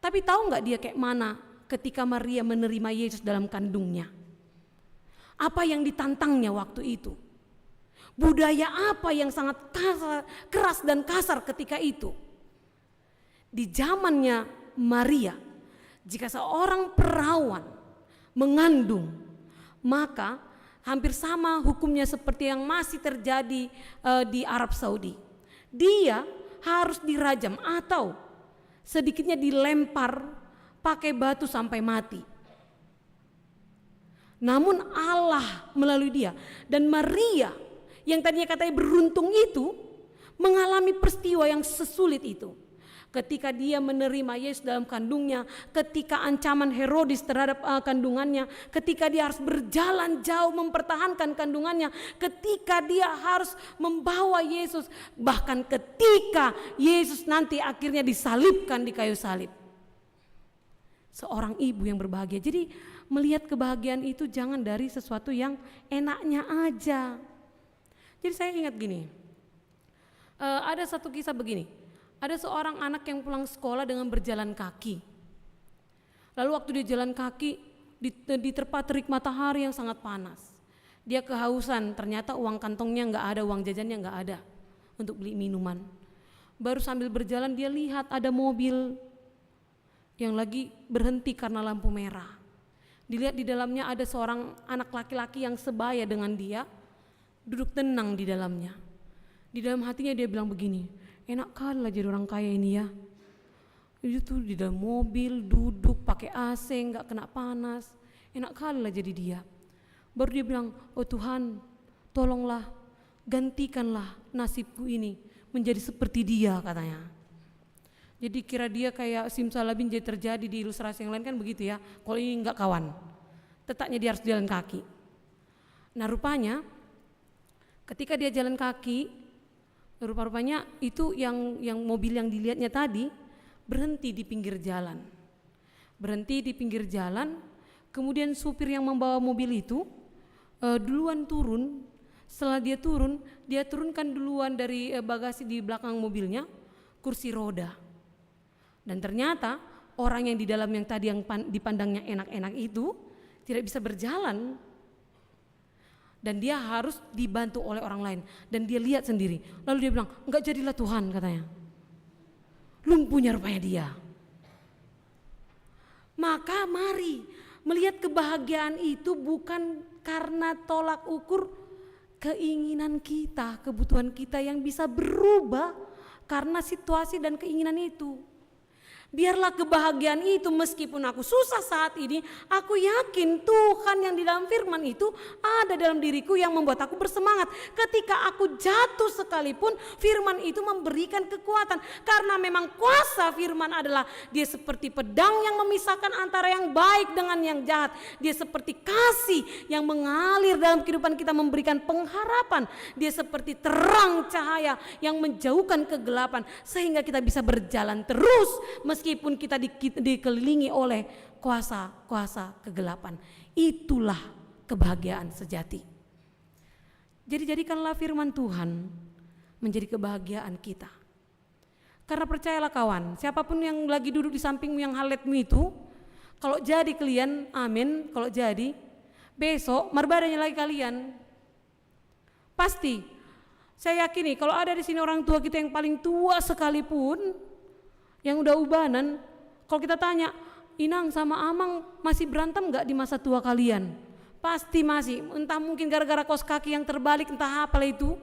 Tapi tahu gak dia kayak mana ketika Maria menerima Yesus dalam kandungnya? Apa yang ditantangnya waktu itu? Budaya apa yang sangat keras dan kasar ketika itu? Di zamannya Maria, jika seorang perawan mengandung, maka hampir sama hukumnya seperti yang masih terjadi di Arab Saudi. Dia harus dirajam atau sedikitnya dilempar pakai batu sampai mati. Namun Allah melalui dia dan Maria yang tadinya katanya beruntung itu mengalami peristiwa yang sesulit itu. Ketika dia menerima Yesus dalam kandungnya, ketika ancaman Herodes terhadap kandungannya, ketika dia harus berjalan jauh mempertahankan kandungannya, ketika dia harus membawa Yesus, bahkan ketika Yesus nanti akhirnya disalibkan di kayu salib. Seorang ibu yang berbahagia. Jadi melihat kebahagiaan itu jangan dari sesuatu yang enaknya aja. Jadi saya ingat gini, ada satu kisah begini. Ada seorang anak yang pulang sekolah dengan berjalan kaki. Lalu waktu dia jalan kaki diterpa terik matahari yang sangat panas. Dia kehausan, ternyata uang kantongnya nggak ada, uang jajannya nggak ada untuk beli minuman. Baru sambil berjalan dia lihat ada mobil yang lagi berhenti karena lampu merah. Dilihat di dalamnya ada seorang anak laki-laki yang sebaya dengan dia, duduk tenang di dalamnya. Di dalam hatinya dia bilang begini, enak kali lah jadi orang kaya ini ya. Itu di dalam mobil, duduk pakai AC, nggak kena panas, enak kali lah jadi dia. Baru dia bilang, oh Tuhan, tolonglah, gantikanlah nasibku ini menjadi seperti dia, katanya. Jadi kira dia kayak simsalabim jadi terjadi di ilustrasi yang lain kan begitu ya. Kalau ini enggak kawan, tetapnya dia harus jalan kaki. Nah rupanya ketika dia jalan kaki, rupa-rupanya itu yang mobil yang dilihatnya tadi berhenti di pinggir jalan. Berhenti di pinggir jalan, kemudian supir yang membawa mobil itu duluan turun. Setelah dia turun, dia turunkan duluan dari bagasi di belakang mobilnya kursi roda. Dan ternyata orang yang di dalam yang tadi yang dipandangnya enak-enak itu tidak bisa berjalan. Dan dia harus dibantu oleh orang lain. Dan dia lihat sendiri. Lalu dia bilang, enggak jadilah Tuhan, katanya. Lumpuhnya rupanya dia. Maka mari melihat kebahagiaan itu bukan karena tolak ukur keinginan kita, kebutuhan kita yang bisa berubah karena situasi dan keinginan itu. Biarlah kebahagiaan itu meskipun aku susah saat ini, aku yakin Tuhan yang di dalam firman itu ada dalam diriku yang membuat aku bersemangat. Ketika aku jatuh sekalipun, firman itu memberikan kekuatan. Karena memang kuasa firman adalah dia seperti pedang yang memisahkan antara yang baik dengan yang jahat. Dia seperti kasih yang mengalir dalam kehidupan kita memberikan pengharapan. Dia seperti terang cahaya yang menjauhkan kegelapan sehingga kita bisa berjalan terus meskipun kita dikelilingi oleh kuasa-kuasa kegelapan. Itulah kebahagiaan sejati. Jadi jadikanlah firman Tuhan menjadi kebahagiaan kita. Karena percayalah kawan, siapapun yang lagi duduk di sampingmu yang haletmu itu, kalau jadi kalian, amin, kalau jadi, besok marbadanya lagi kalian. Pasti, saya yakini kalau ada di sini orang tua kita yang paling tua sekalipun, yang udah ubanan, kalau kita tanya, Inang sama Amang masih berantem gak di masa tua kalian? Pasti masih, entah mungkin gara-gara kaos kaki yang terbalik, entah apa itu,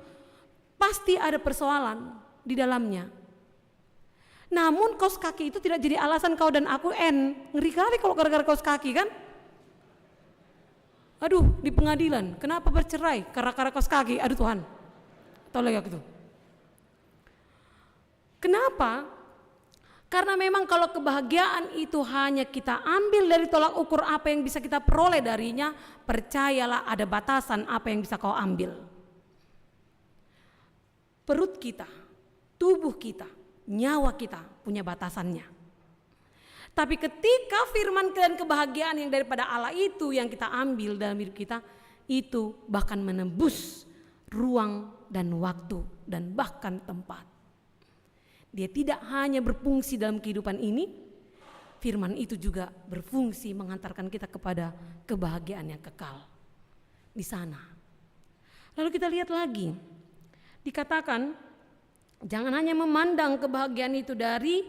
pasti ada persoalan di dalamnya. Namun kaos kaki itu tidak jadi alasan kau dan aku ngeri kali kalau gara-gara kaos kaki kan? Aduh, di pengadilan, kenapa bercerai? Karena kaos kaki, aduh Tuhan, tolong ya gitu. Kenapa? Karena memang kalau kebahagiaan itu hanya kita ambil dari tolak ukur apa yang bisa kita peroleh darinya, percayalah ada batasan apa yang bisa kau ambil. Perut kita, tubuh kita, nyawa kita punya batasannya. Tapi ketika firman dan kebahagiaan yang daripada Allah itu yang kita ambil dalam hidup kita, itu bahkan menembus ruang dan waktu dan bahkan tempat. Dia tidak hanya berfungsi dalam kehidupan ini, firman itu juga berfungsi mengantarkan kita kepada kebahagiaan yang kekal di sana. Lalu kita lihat lagi, dikatakan jangan hanya memandang kebahagiaan itu dari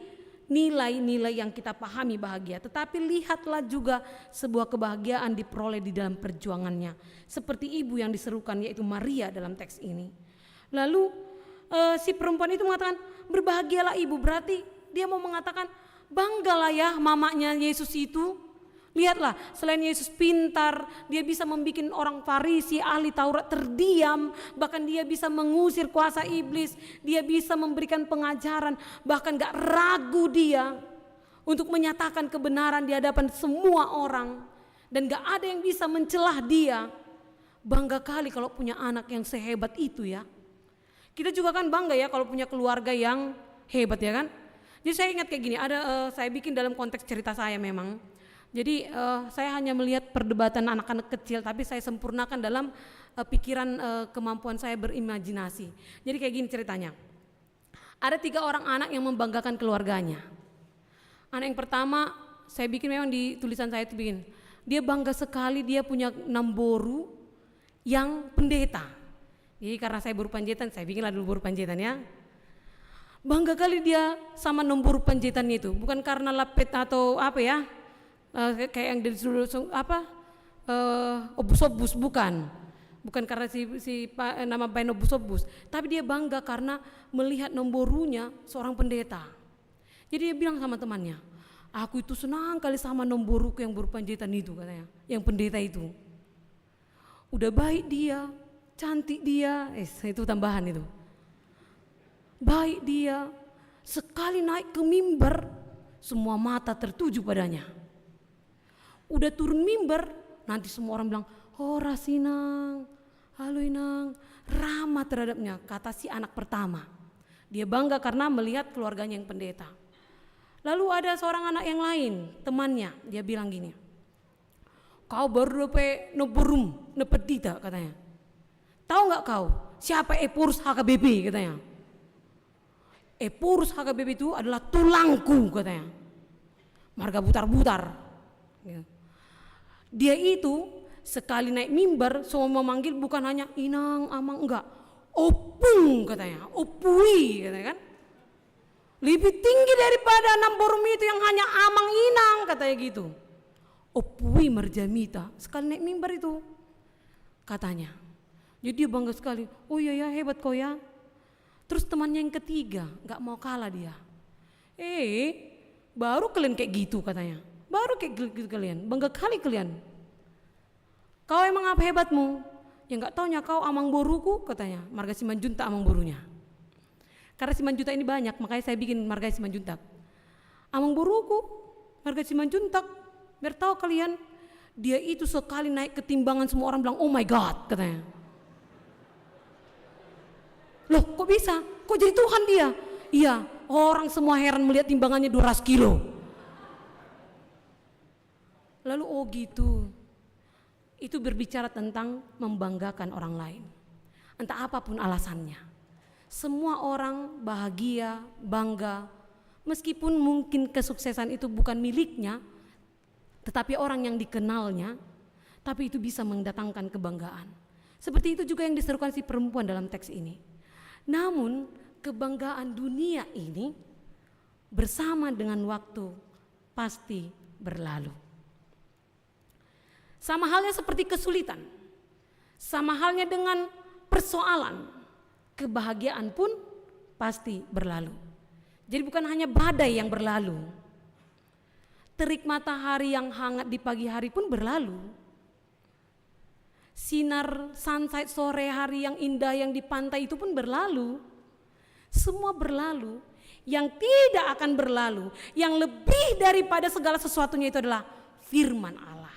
nilai-nilai yang kita pahami bahagia, tetapi lihatlah juga sebuah kebahagiaan diperoleh di dalam perjuangannya. Seperti ibu yang diserukan yaitu Maria dalam teks ini. Lalu si perempuan itu mengatakan berbahagialah ibu, berarti dia mau mengatakan banggalah ya mamanya Yesus itu. Lihatlah, selain Yesus pintar, dia bisa membuat orang Farisi, ahli Taurat terdiam, bahkan dia bisa mengusir kuasa iblis, dia bisa memberikan pengajaran, bahkan gak ragu dia untuk menyatakan kebenaran di hadapan semua orang, dan gak ada yang bisa mencelah dia. Bangga kali kalau punya anak yang sehebat itu ya. Kita juga kan bangga ya kalau punya keluarga yang hebat ya kan. Jadi saya ingat kayak gini, saya bikin dalam konteks cerita saya memang. Jadi saya hanya melihat perdebatan anak-anak kecil, tapi saya sempurnakan dalam pikiran kemampuan saya berimajinasi. Jadi kayak gini ceritanya. Ada 3 orang anak yang membanggakan keluarganya. Anak yang pertama saya bikin memang di tulisan saya itu bikin. Dia bangga sekali dia punya namboru yang pendeta. Jadi karena saya buru panjaitan, saya bikinlah dulu buru panjaitan ya. Bangga kali dia sama nombor penjahitan itu, bukan karena lapet atau apa ya, kayak yang disuruh apa, obus-obus, bukan karena nama bayi obus-obus, tapi dia bangga karena melihat nomborunya seorang pendeta. Jadi dia bilang sama temannya, aku itu senang kali sama nomboruku yang berpenjahitan itu, katanya, yang pendeta itu. Udah baik dia, cantik dia, itu tambahan itu. Baik dia, sekali naik ke mimbar, semua mata tertuju padanya. Udah turun mimbar, nanti semua orang bilang, oh Rasinang, halo Inang, ramah terhadapnya, kata si anak pertama. Dia bangga karena melihat keluarganya yang pendeta. Lalu ada seorang anak yang lain, temannya, dia bilang gini, kau baru dapat noborum, nepedita, katanya. Tahu nggak kau siapa Epurus HKBP, katanya. Epurus HKBP itu adalah tulangku, katanya. Marga butar-butar. Dia itu sekali naik mimbar semua memanggil bukan hanya Inang, Amang, enggak. Opung, katanya. Opui, katanya kan. Lebih tinggi daripada namborum itu yang hanya Amang, Inang, katanya gitu. Opui Marjamita sekali naik mimbar itu, katanya. Jadi dia bangga sekali. Oh iya ya, hebat kau ya. Terus temannya yang ketiga gak mau kalah dia. Baru kalian kayak gitu, katanya. Baru kayak gitu kalian, bangga kali kalian. Kau emang apa hebatmu? Ya gak taunya kau Amang Boruku, katanya. Marga Simanjuntak Amang Borunya. Karena Simanjuntak ini banyak, makanya saya bikin Marga Simanjuntak. Amang Boruku, Marga Simanjuntak. Biar tahu kalian, dia itu sekali naik ketimbangan semua orang bilang, oh my God, katanya. Loh kok bisa? Kok jadi Tuhan dia? Iya, orang semua heran melihat timbangannya 200 kilo. Lalu oh gitu. Itu berbicara tentang membanggakan orang lain. Entah apapun alasannya. Semua orang bahagia, bangga. Meskipun mungkin kesuksesan itu bukan miliknya, tetapi orang yang dikenalnya, tapi itu bisa mendatangkan kebanggaan. Seperti itu juga yang diserukan si perempuan dalam teks ini. Namun kebanggaan dunia ini bersama dengan waktu pasti berlalu. Sama halnya seperti kesulitan, sama halnya dengan persoalan, kebahagiaan pun pasti berlalu. Jadi bukan hanya badai yang berlalu, terik matahari yang hangat di pagi hari pun berlalu. Sinar sunset sore hari yang indah yang di pantai itu pun berlalu. Semua berlalu. Yang tidak akan berlalu, yang lebih daripada segala sesuatunya itu adalah firman Allah.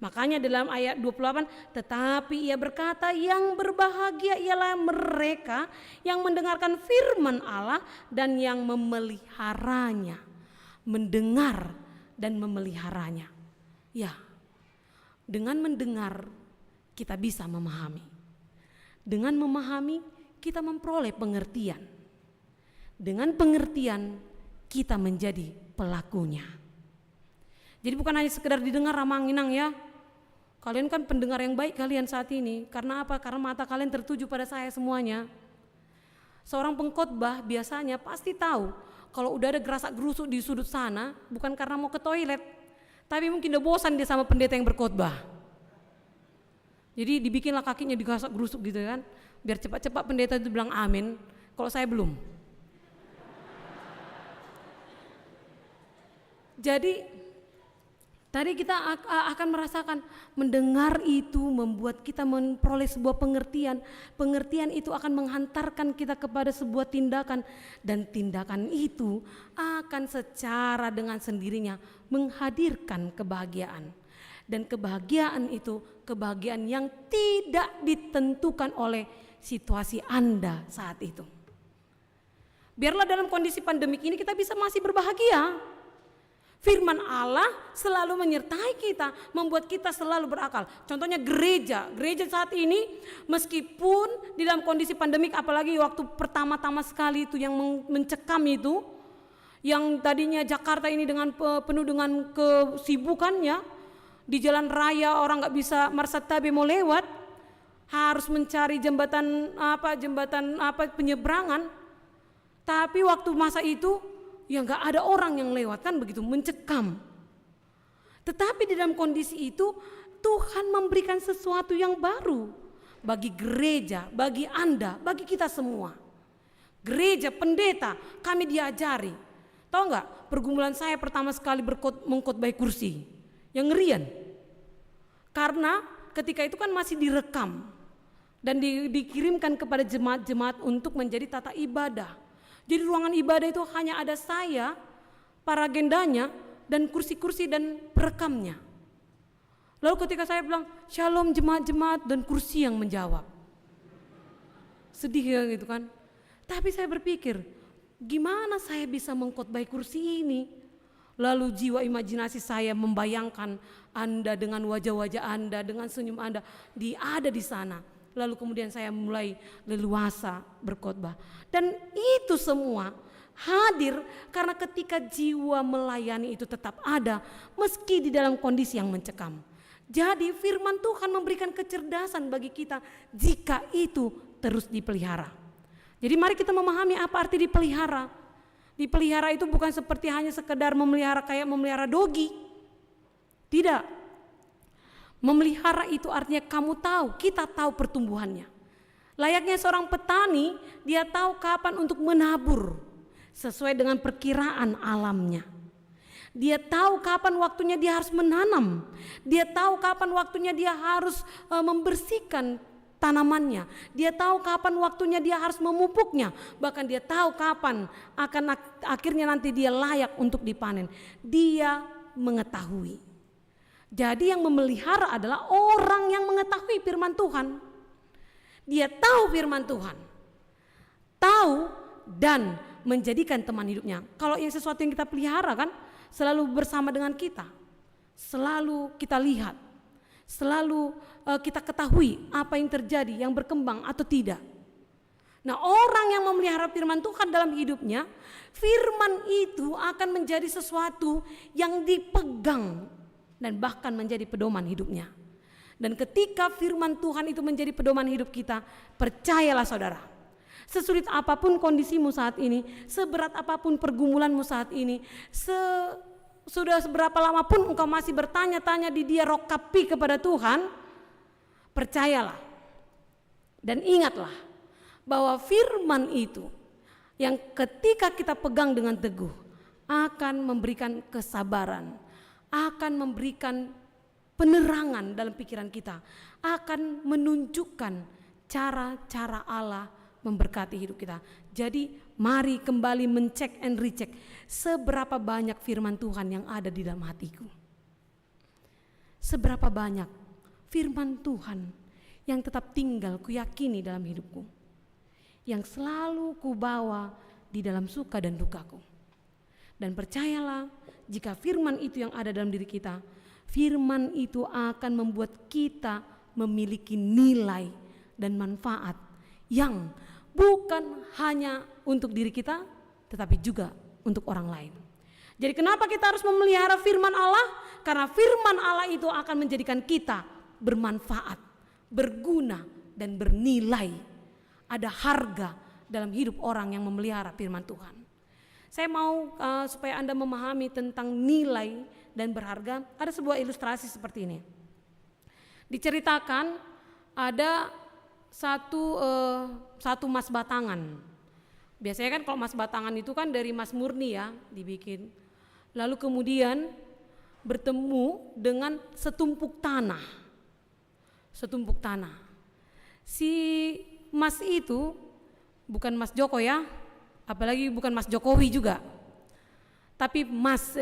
Makanya dalam ayat 28, tetapi ia berkata, yang berbahagia ialah mereka yang mendengarkan firman Allah dan yang memeliharanya. Mendengar dan memeliharanya. Ya, dengan mendengar kita bisa memahami. Dengan memahami kita memperoleh pengertian. Dengan pengertian kita menjadi pelakunya. Jadi bukan hanya sekedar didengar ramang-inang ya. Kalian kan pendengar yang baik kalian saat ini. Karena apa? Karena mata kalian tertuju pada saya semuanya. Seorang pengkhotbah biasanya pasti tahu kalau udah ada gerasak gerusuk di sudut sana bukan karena mau ke toilet, tapi mungkin udah bosan dia sama pendeta yang berkhotbah. Jadi dibikinlah kakinya digasak gerusuk gitu kan, biar cepat-cepat pendeta itu bilang amin. Kalau saya belum. Jadi tadi kita akan merasakan mendengar itu membuat kita memperoleh sebuah pengertian. Pengertian itu akan menghantarkan kita kepada sebuah tindakan, dan tindakan itu akan secara dengan sendirinya menghadirkan kebahagiaan. Dan kebahagiaan itu kebahagiaan yang tidak ditentukan oleh situasi Anda saat itu. Biarlah dalam kondisi pandemik ini kita bisa masih berbahagia. Firman Allah selalu menyertai kita, membuat kita selalu berakal. Contohnya gereja saat ini meskipun di dalam kondisi pandemik, apalagi waktu pertama-tama sekali itu yang mencekam itu, yang tadinya Jakarta ini dengan penuh dengan kesibukannya, di jalan raya orang nggak bisa Marsatabe mau lewat, harus mencari jembatan penyeberangan. Tapi waktu masa itu ya nggak ada orang yang lewat, kan begitu, mencekam. Tetapi di dalam kondisi itu Tuhan memberikan sesuatu yang baru bagi gereja, bagi Anda, bagi kita semua. Gereja, pendeta, kami diajari. Tahu nggak, pergumulan saya pertama sekali mengkhotbah kursi, yang ngerian. Karena ketika itu kan masih direkam dan dikirimkan kepada jemaat-jemaat untuk menjadi tata ibadah. Jadi ruangan ibadah itu hanya ada saya, para agendanya, dan kursi-kursi dan perekamnya. Lalu ketika saya bilang, shalom jemaat-jemaat, dan kursi yang menjawab. Sedih ya gitu kan. Tapi saya berpikir, gimana saya bisa mengkhotbah kursi ini? Lalu jiwa imajinasi saya membayangkan Anda dengan wajah-wajah Anda, dengan senyum Anda, ada di sana. Lalu kemudian saya mulai leluasa berkhotbah. Dan itu semua hadir karena ketika jiwa melayani itu tetap ada meski di dalam kondisi yang mencekam. Jadi firman Tuhan memberikan kecerdasan bagi kita jika itu terus dipelihara. Jadi mari kita memahami apa arti dipelihara. Dipelihara itu bukan seperti hanya sekedar memelihara kayak memelihara dogi. Tidak. Memelihara itu artinya kamu tahu, kita tahu pertumbuhannya. Layaknya seorang petani, dia tahu kapan untuk menabur sesuai dengan perkiraan alamnya. Dia tahu kapan waktunya dia harus menanam. Dia tahu kapan waktunya dia harus membersihkan tanamannya. Dia tahu kapan waktunya dia harus memupuknya. Bahkan dia tahu kapan akan akhirnya nanti dia layak untuk dipanen. Dia mengetahui. Jadi yang memelihara adalah orang yang mengetahui firman Tuhan. Dia tahu firman Tuhan. Tahu dan menjadikan teman hidupnya. Kalau yang sesuatu yang kita pelihara kan selalu bersama dengan kita. Selalu kita lihat. Selalu kita ketahui apa yang terjadi, yang berkembang atau tidak. Nah, orang yang memelihara firman Tuhan dalam hidupnya, firman itu akan menjadi sesuatu yang dipegang dan bahkan menjadi pedoman hidupnya. Dan ketika firman Tuhan itu menjadi pedoman hidup kita, percayalah saudara, sesulit apapun kondisimu saat ini, seberat apapun pergumulanmu saat ini, sudah seberapa lama pun engkau masih bertanya-tanya di dia rokapi kepada Tuhan, percayalah dan ingatlah bahwa firman itu yang ketika kita pegang dengan teguh akan memberikan kesabaran, akan memberikan penerangan dalam pikiran kita, akan menunjukkan cara-cara Allah memberkati hidup kita. Jadi mari kembali mencek and recheck seberapa banyak firman Tuhan yang ada di dalam hatiku. Seberapa banyak firman Tuhan yang tetap tinggal kuyakini dalam hidupku, yang selalu kubawa di dalam suka dan dukaku. Dan percayalah, jika firman itu yang ada dalam diri kita, firman itu akan membuat kita memiliki nilai dan manfaat yang bukan hanya untuk diri kita, tetapi juga untuk orang lain. Jadi kenapa kita harus memelihara firman Allah? Karena firman Allah itu akan menjadikan kita bermanfaat, berguna, dan bernilai. Ada harga dalam hidup orang yang memelihara firman Tuhan. Saya mau supaya Anda memahami tentang nilai dan berharga, ada sebuah ilustrasi seperti ini. Diceritakan ada satu emas batangan. Biasanya kan kalau emas batangan itu kan dari emas murni ya dibikin. Lalu kemudian bertemu dengan setumpuk tanah. Setumpuk tanah. Si emas itu bukan emas Joko ya, apalagi bukan emas Jokowi juga. Tapi emas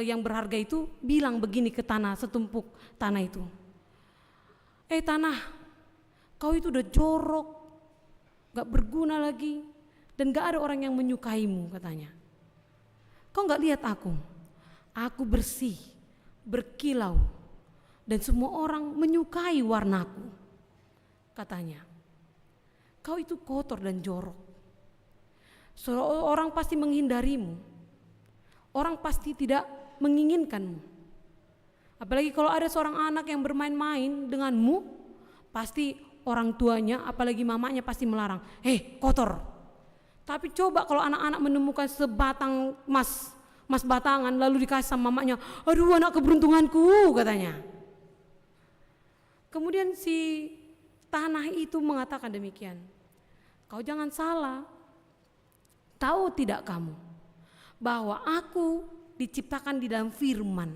yang berharga itu bilang begini ke tanah, setumpuk tanah itu. Tanah, kau itu udah jorok, gak berguna lagi, dan gak ada orang yang menyukaimu katanya. Kau gak lihat aku bersih, berkilau, dan semua orang menyukai warnaku, katanya. Kau itu kotor dan jorok. Orang pasti menghindarimu. Orang pasti tidak menginginkanmu. Apalagi kalau ada seorang anak yang bermain-main denganmu, pasti orang tuanya, apalagi mamanya pasti melarang. Kotor. Tapi coba kalau anak-anak menemukan sebatang emas batangan lalu dikasih sama mamanya, aduh anak keberuntunganku katanya. Kemudian si tanah itu mengatakan demikian, kau jangan salah, tahu tidak kamu bahwa aku diciptakan di dalam firman.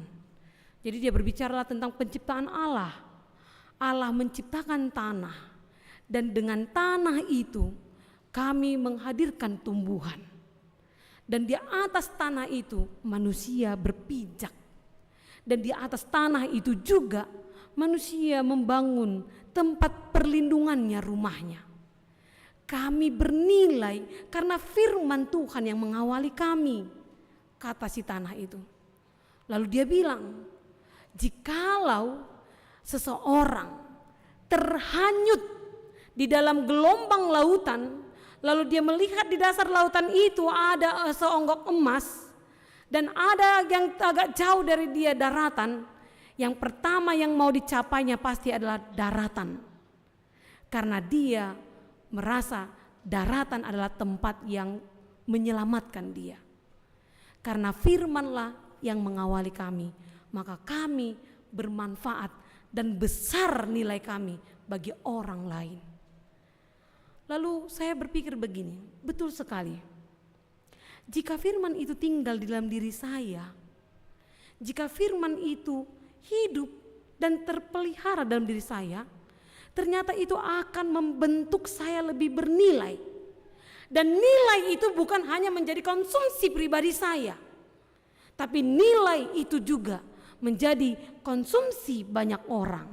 Jadi dia berbicara tentang penciptaan Allah. Allah menciptakan tanah, dan dengan tanah itu kami menghadirkan tumbuhan. Dan di atas tanah itu manusia berpijak. Dan di atas tanah itu juga manusia membangun tempat perlindungannya, rumahnya. Kami bernilai karena firman Tuhan yang mengawali kami, kata si tanah itu. Lalu dia bilang, jikalau seseorang terhanyut di dalam gelombang lautan, lalu dia melihat di dasar lautan itu ada seonggok emas, dan ada yang agak jauh dari dia daratan, yang pertama yang mau dicapainya pasti adalah daratan. Karena dia merasa daratan adalah tempat yang menyelamatkan dia. Karena firmanlah yang mengawali kami, maka kami bermanfaat dan besar nilai kami bagi orang lain. Lalu saya berpikir begini, betul sekali. Jika firman itu tinggal di dalam diri saya, jika firman itu hidup dan terpelihara dalam diri saya, ternyata itu akan membentuk saya lebih bernilai. Dan nilai itu bukan hanya menjadi konsumsi pribadi saya, tapi nilai itu juga menjadi konsumsi banyak orang.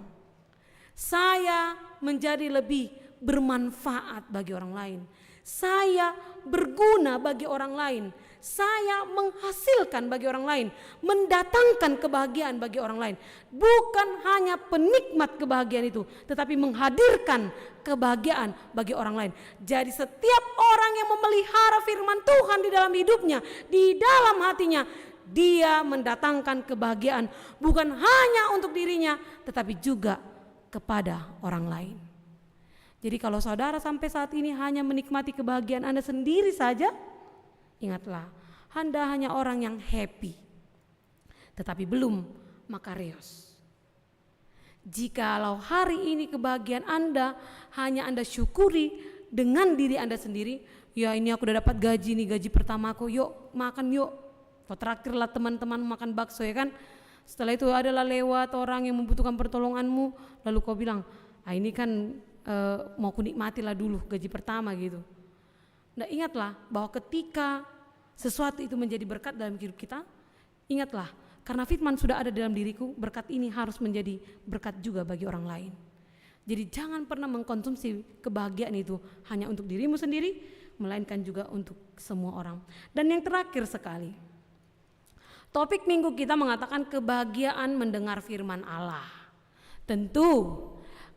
Saya menjadi lebih bermanfaat bagi orang lain. Saya berguna bagi orang lain. Saya menghasilkan bagi orang lain, mendatangkan kebahagiaan bagi orang lain. Bukan hanya penikmat kebahagiaan itu, tetapi menghadirkan kebahagiaan bagi orang lain. Jadi setiap orang yang memelihara firman Tuhan di dalam hidupnya, di dalam hatinya, dia mendatangkan kebahagiaan bukan hanya untuk dirinya, tetapi juga kepada orang lain. Jadi kalau saudara sampai saat ini hanya menikmati kebahagiaan Anda sendiri saja, ingatlah, Anda hanya orang yang happy, tetapi belum makarios. Jikalau hari ini kebahagiaan Anda hanya Anda syukuri dengan diri Anda sendiri, ya ini aku udah dapat gaji nih, gaji pertamaku, yuk makan yuk. Kau traktirlah teman-teman makan bakso, ya kan. Setelah itu adalah lewat orang yang membutuhkan pertolonganmu, lalu kau bilang, ini kan mau ku nikmatilah dulu gaji pertama gitu. Nah, ingatlah bahwa ketika sesuatu itu menjadi berkat dalam hidup kita, ingatlah karena firman sudah ada dalam diriku, berkat ini harus menjadi berkat juga bagi orang lain. Jadi jangan pernah mengkonsumsi kebahagiaan itu hanya untuk dirimu sendiri, melainkan juga untuk semua orang. Dan yang terakhir sekali, topik minggu kita mengatakan kebahagiaan mendengar firman Allah. Tentu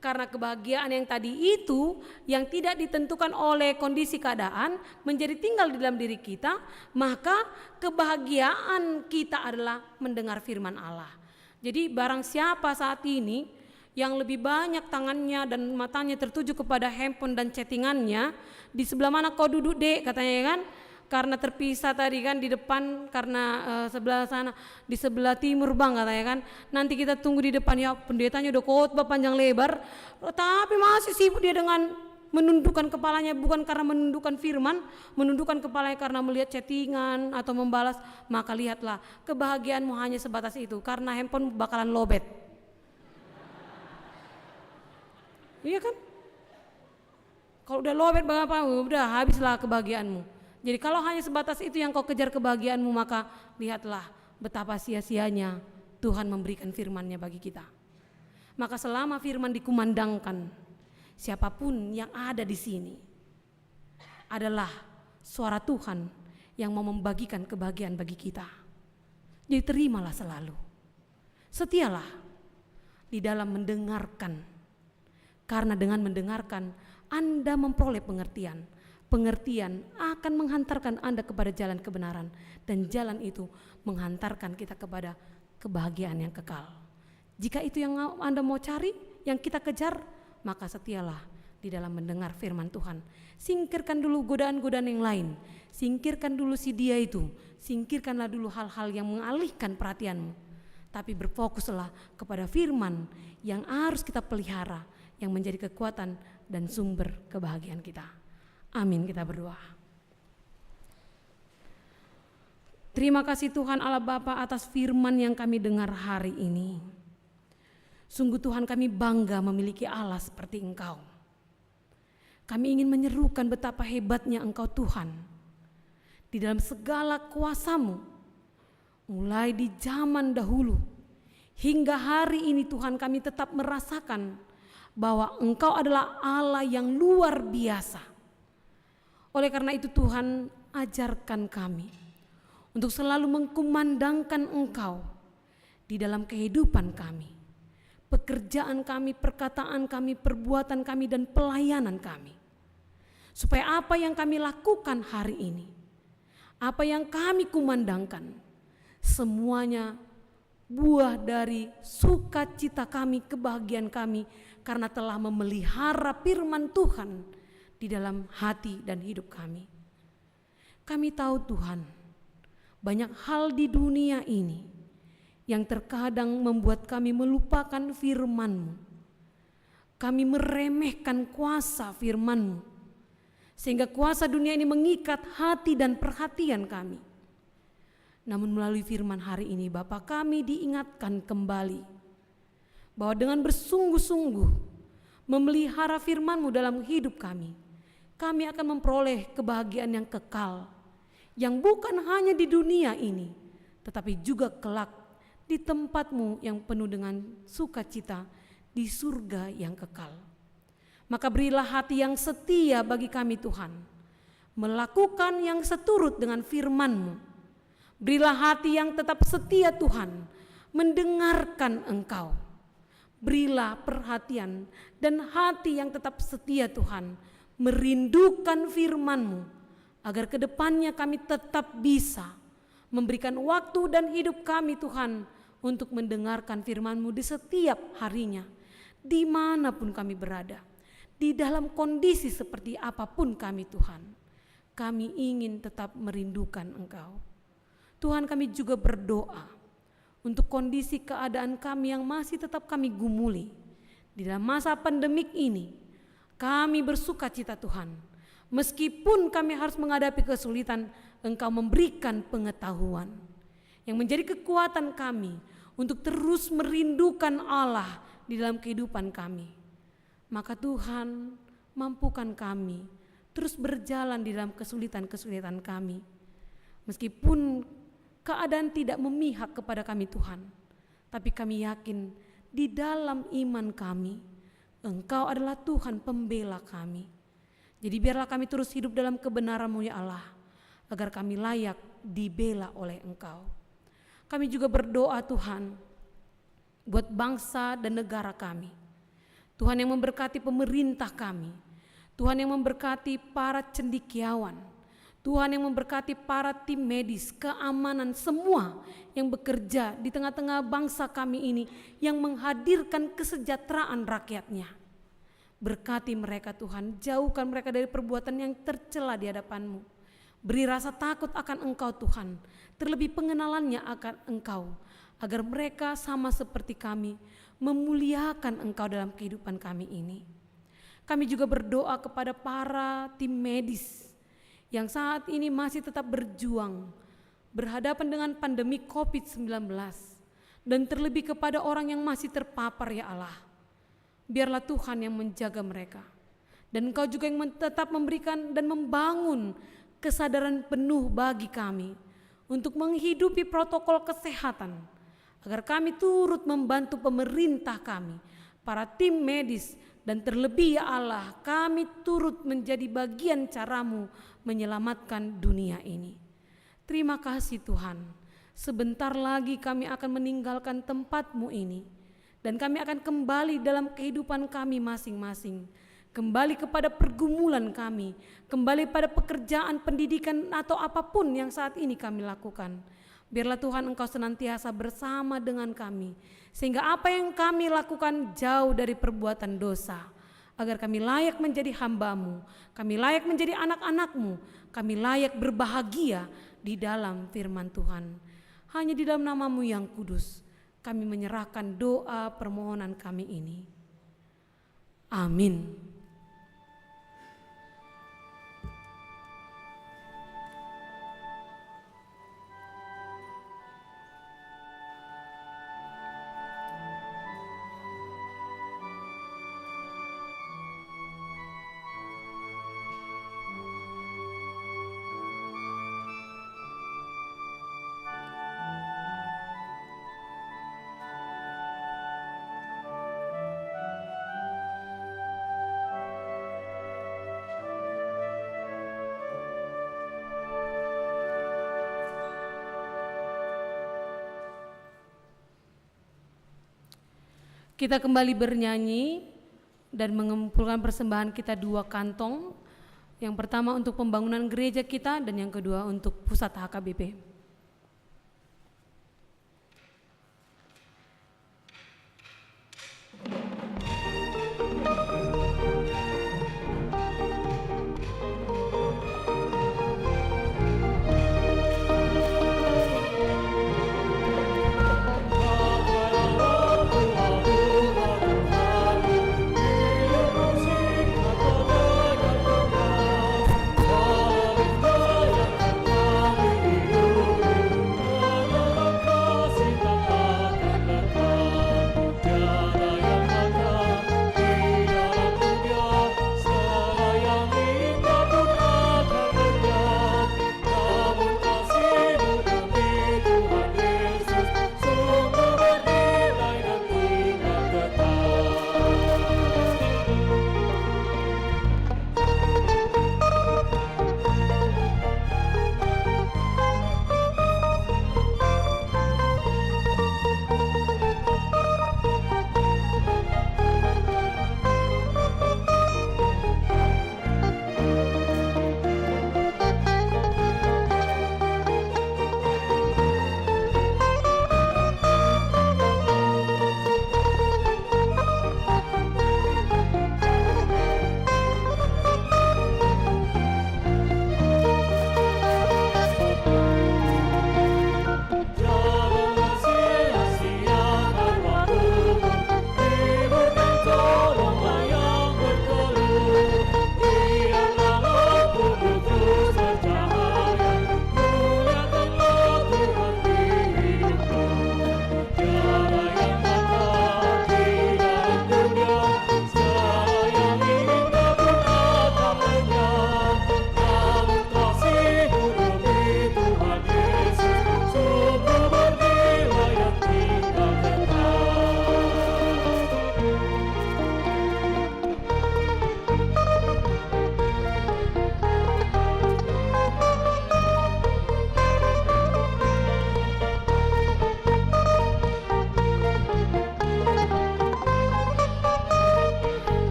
karena kebahagiaan yang tadi itu yang tidak ditentukan oleh kondisi keadaan menjadi tinggal di dalam diri kita, maka kebahagiaan kita adalah mendengar firman Allah. Jadi barang siapa saat ini yang lebih banyak tangannya dan matanya tertuju kepada handphone dan chattingannya, di sebelah mana kau duduk dek katanya, ya kan? Karena terpisah tadi kan di depan, karena sebelah sana, di sebelah timur bang katanya kan. Nanti kita tunggu di depan, ya pendetanya udah khotbah panjang lebar, tapi masih sibuk dia dengan menundukkan kepalanya, bukan karena menundukkan firman, menundukkan kepalanya karena melihat chattingan atau membalas. Maka lihatlah, kebahagiaanmu hanya sebatas itu, karena handphone bakalan lobet. Iya kan? Kalau udah lobet apa, udah habislah kebahagiaanmu. Jadi kalau hanya sebatas itu yang kau kejar kebahagiaanmu, maka lihatlah betapa sia-sianya Tuhan memberikan firman-Nya bagi kita. Maka selama firman dikumandangkan, siapapun yang ada di sini adalah suara Tuhan yang mau membagikan kebahagiaan bagi kita. Jadi terimalah selalu, setialah di dalam mendengarkan, karena dengan mendengarkan Anda memperoleh pengertian. Pengertian akan menghantarkan Anda kepada jalan kebenaran, dan jalan itu menghantarkan kita kepada kebahagiaan yang kekal. Jika itu yang Anda mau cari, yang kita kejar, maka setialah di dalam mendengar firman Tuhan. Singkirkan dulu godaan-godaan yang lain, singkirkan dulu si dia itu, singkirkanlah dulu hal-hal yang mengalihkan perhatianmu. Tapi berfokuslah kepada firman yang harus kita pelihara, yang menjadi kekuatan dan sumber kebahagiaan kita. Amin, kita berdoa. Terima kasih Tuhan Allah Bapa atas firman yang kami dengar hari ini. Sungguh Tuhan, kami bangga memiliki Allah seperti Engkau. Kami ingin menyerukan betapa hebatnya Engkau Tuhan di dalam segala kuasa-Mu, mulai di zaman dahulu hingga hari ini. Tuhan, kami tetap merasakan bahwa Engkau adalah Allah yang luar biasa. Oleh karena itu Tuhan, ajarkan kami untuk selalu mengkumandangkan Engkau di dalam kehidupan kami, pekerjaan kami, perkataan kami, perbuatan kami, dan pelayanan kami. Supaya apa yang kami lakukan hari ini, apa yang kami kumandangkan, semuanya buah dari sukacita kami, kebahagiaan kami, karena telah memelihara firman Tuhan di dalam hati dan hidup kami. Kami tahu Tuhan, banyak hal di dunia ini yang terkadang membuat kami melupakan firman-Mu. Kami meremehkan kuasa firman-Mu, sehingga kuasa dunia ini mengikat hati dan perhatian kami. Namun melalui firman hari ini Bapa, kami diingatkan kembali bahwa dengan bersungguh-sungguh memelihara firman-Mu dalam hidup kami, kami akan memperoleh kebahagiaan yang kekal, yang bukan hanya di dunia ini, tetapi juga kelak di tempat-Mu yang penuh dengan sukacita di surga yang kekal. Maka berilah hati yang setia bagi kami Tuhan, melakukan yang seturut dengan firman-Mu. Berilah hati yang tetap setia Tuhan, mendengarkan Engkau. Berilah perhatian dan hati yang tetap setia Tuhan, merindukan firman-Mu, agar kedepannya kami tetap bisa memberikan waktu dan hidup kami Tuhan untuk mendengarkan firman-Mu di setiap harinya, dimanapun kami berada, di dalam kondisi seperti apapun kami Tuhan. Kami ingin tetap merindukan Engkau. Tuhan, kami juga berdoa untuk kondisi keadaan kami yang masih tetap kami gumuli di dalam masa pandemik ini. Kami bersukacita Tuhan, meskipun kami harus menghadapi kesulitan, Engkau memberikan pengetahuan yang menjadi kekuatan kami untuk terus merindukan Allah di dalam kehidupan kami. Maka Tuhan, mampukan kami terus berjalan di dalam kesulitan-kesulitan kami. Meskipun keadaan tidak memihak kepada kami Tuhan, tapi kami yakin di dalam iman kami, Engkau adalah Tuhan pembela kami. Jadi biarlah kami terus hidup dalam kebenaran-Mu ya Allah, agar kami layak dibela oleh Engkau. Kami juga berdoa Tuhan buat bangsa dan negara kami. Tuhan yang memberkati pemerintah kami, Tuhan yang memberkati para cendekiawan, Tuhan yang memberkati para tim medis, keamanan, semua yang bekerja di tengah-tengah bangsa kami ini, yang menghadirkan kesejahteraan rakyatnya. Berkati mereka Tuhan, jauhkan mereka dari perbuatan yang tercela di hadapan-Mu. Beri rasa takut akan Engkau Tuhan, terlebih pengenalannya akan Engkau, agar mereka sama seperti kami memuliakan Engkau dalam kehidupan kami ini. Kami juga berdoa kepada para tim medis yang saat ini masih tetap berjuang berhadapan dengan pandemi COVID-19, dan terlebih kepada orang yang masih terpapar ya Allah. Biarlah Tuhan yang menjaga mereka, dan Engkau juga yang tetap memberikan dan membangun kesadaran penuh bagi kami untuk menghidupi protokol kesehatan, agar kami turut membantu pemerintah kami, para tim medis, dan terlebih ya Allah, kami turut menjadi bagian cara-Mu menyelamatkan dunia ini. Terima kasih Tuhan, sebentar lagi kami akan meninggalkan tempat-Mu ini, dan kami akan kembali dalam kehidupan kami masing-masing, kembali kepada pergumulan kami, kembali pada pekerjaan, pendidikan, atau apapun yang saat ini kami lakukan. Biarlah Tuhan Engkau senantiasa bersama dengan kami, sehingga apa yang kami lakukan jauh dari perbuatan dosa, agar kami layak menjadi hamba-Mu, kami layak menjadi anak-anak-Mu, kami layak berbahagia di dalam firman Tuhan. Hanya di dalam nama-Mu yang kudus, kami menyerahkan doa permohonan kami ini. Amin. Kita kembali bernyanyi dan mengumpulkan persembahan kita 2 kantong. Yang pertama untuk pembangunan gereja kita dan yang kedua untuk pusat HKBP. Hallelujah.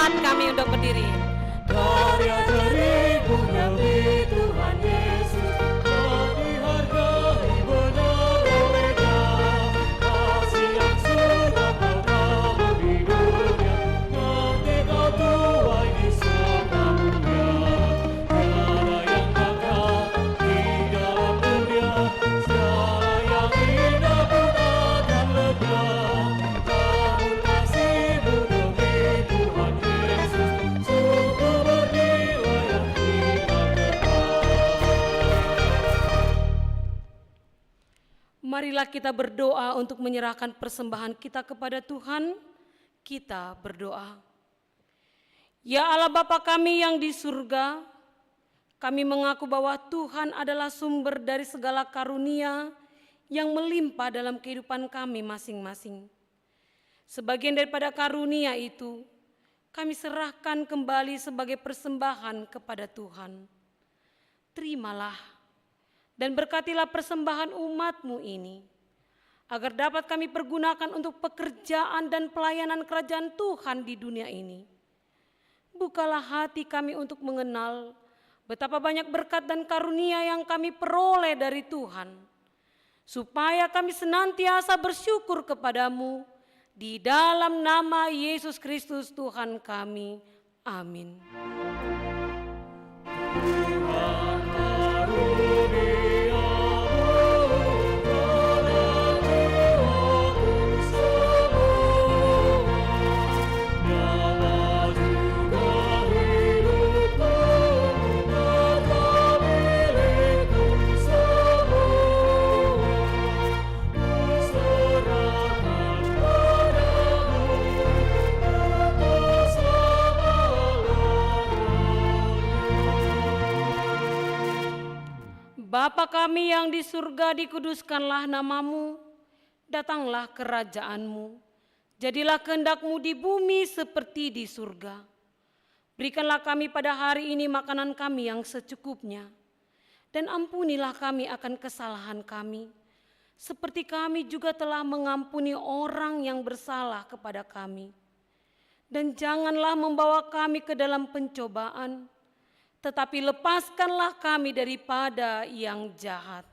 Selamat kami untuk berdiri. Karya teribu Nabi Tuhan Yesus, dihargai benar olehnya. Kasih yang sudah kau tabur di dunia, nanti kau tuai di surga mulia. Tiada yang kekal di dalam dunia, segala yang indah pun akan lega. Namun kasih-Mu demi Tuhan Yesus, sungguh bernilai yang hingga kekal. Marilah kita berdoa untuk menyerahkan persembahan kita kepada Tuhan. Kita berdoa. Ya Allah Bapa kami yang di surga, kami mengaku bahwa Tuhan adalah sumber dari segala karunia yang melimpah dalam kehidupan kami masing-masing. Sebagian daripada karunia itu, kami serahkan kembali sebagai persembahan kepada Tuhan. Terimalah dan berkatilah persembahan umat-Mu ini, agar dapat kami pergunakan untuk pekerjaan dan pelayanan kerajaan Tuhan di dunia ini. Bukalah hati kami untuk mengenal betapa banyak berkat dan karunia yang kami peroleh dari Tuhan, supaya kami senantiasa bersyukur kepadamu di dalam nama Yesus Kristus Tuhan kami. Amin. Bapa kami yang di surga, dikuduskanlah namamu, datanglah kerajaan-Mu, jadilah kehendak-Mu di bumi seperti di surga. Berikanlah kami pada hari ini makanan kami yang secukupnya, dan ampunilah kami akan kesalahan kami, seperti kami juga telah mengampuni orang yang bersalah kepada kami. Dan janganlah membawa kami ke dalam pencobaan, tetapi lepaskanlah kami daripada yang jahat.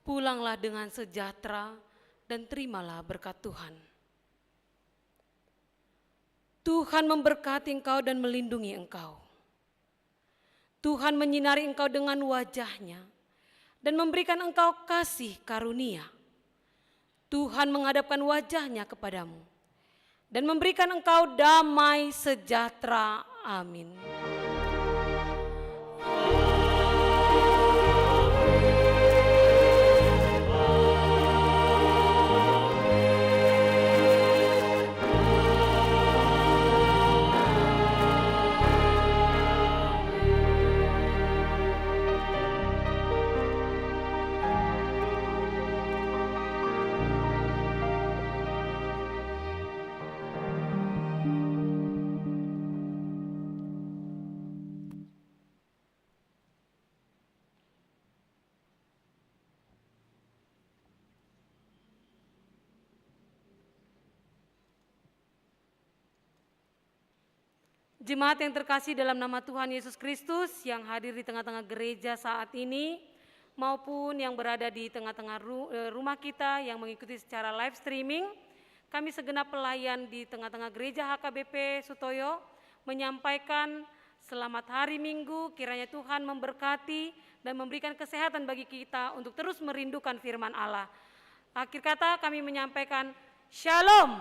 Pulanglah dengan sejahtera dan terimalah berkat Tuhan. Tuhan memberkati engkau dan melindungi engkau. Tuhan menyinari engkau dengan wajah-Nya dan memberikan engkau kasih karunia. Tuhan menghadapkan wajah-Nya kepadamu dan memberikan engkau damai sejahtera. Amin. Jemaat yang terkasih dalam nama Tuhan Yesus Kristus yang hadir di tengah-tengah gereja saat ini, maupun yang berada di tengah-tengah rumah kita yang mengikuti secara live streaming, kami segenap pelayan di tengah-tengah gereja HKBP Sutoyo menyampaikan selamat hari Minggu, kiranya Tuhan memberkati dan memberikan kesehatan bagi kita untuk terus merindukan firman Allah. Akhir kata kami menyampaikan Shalom.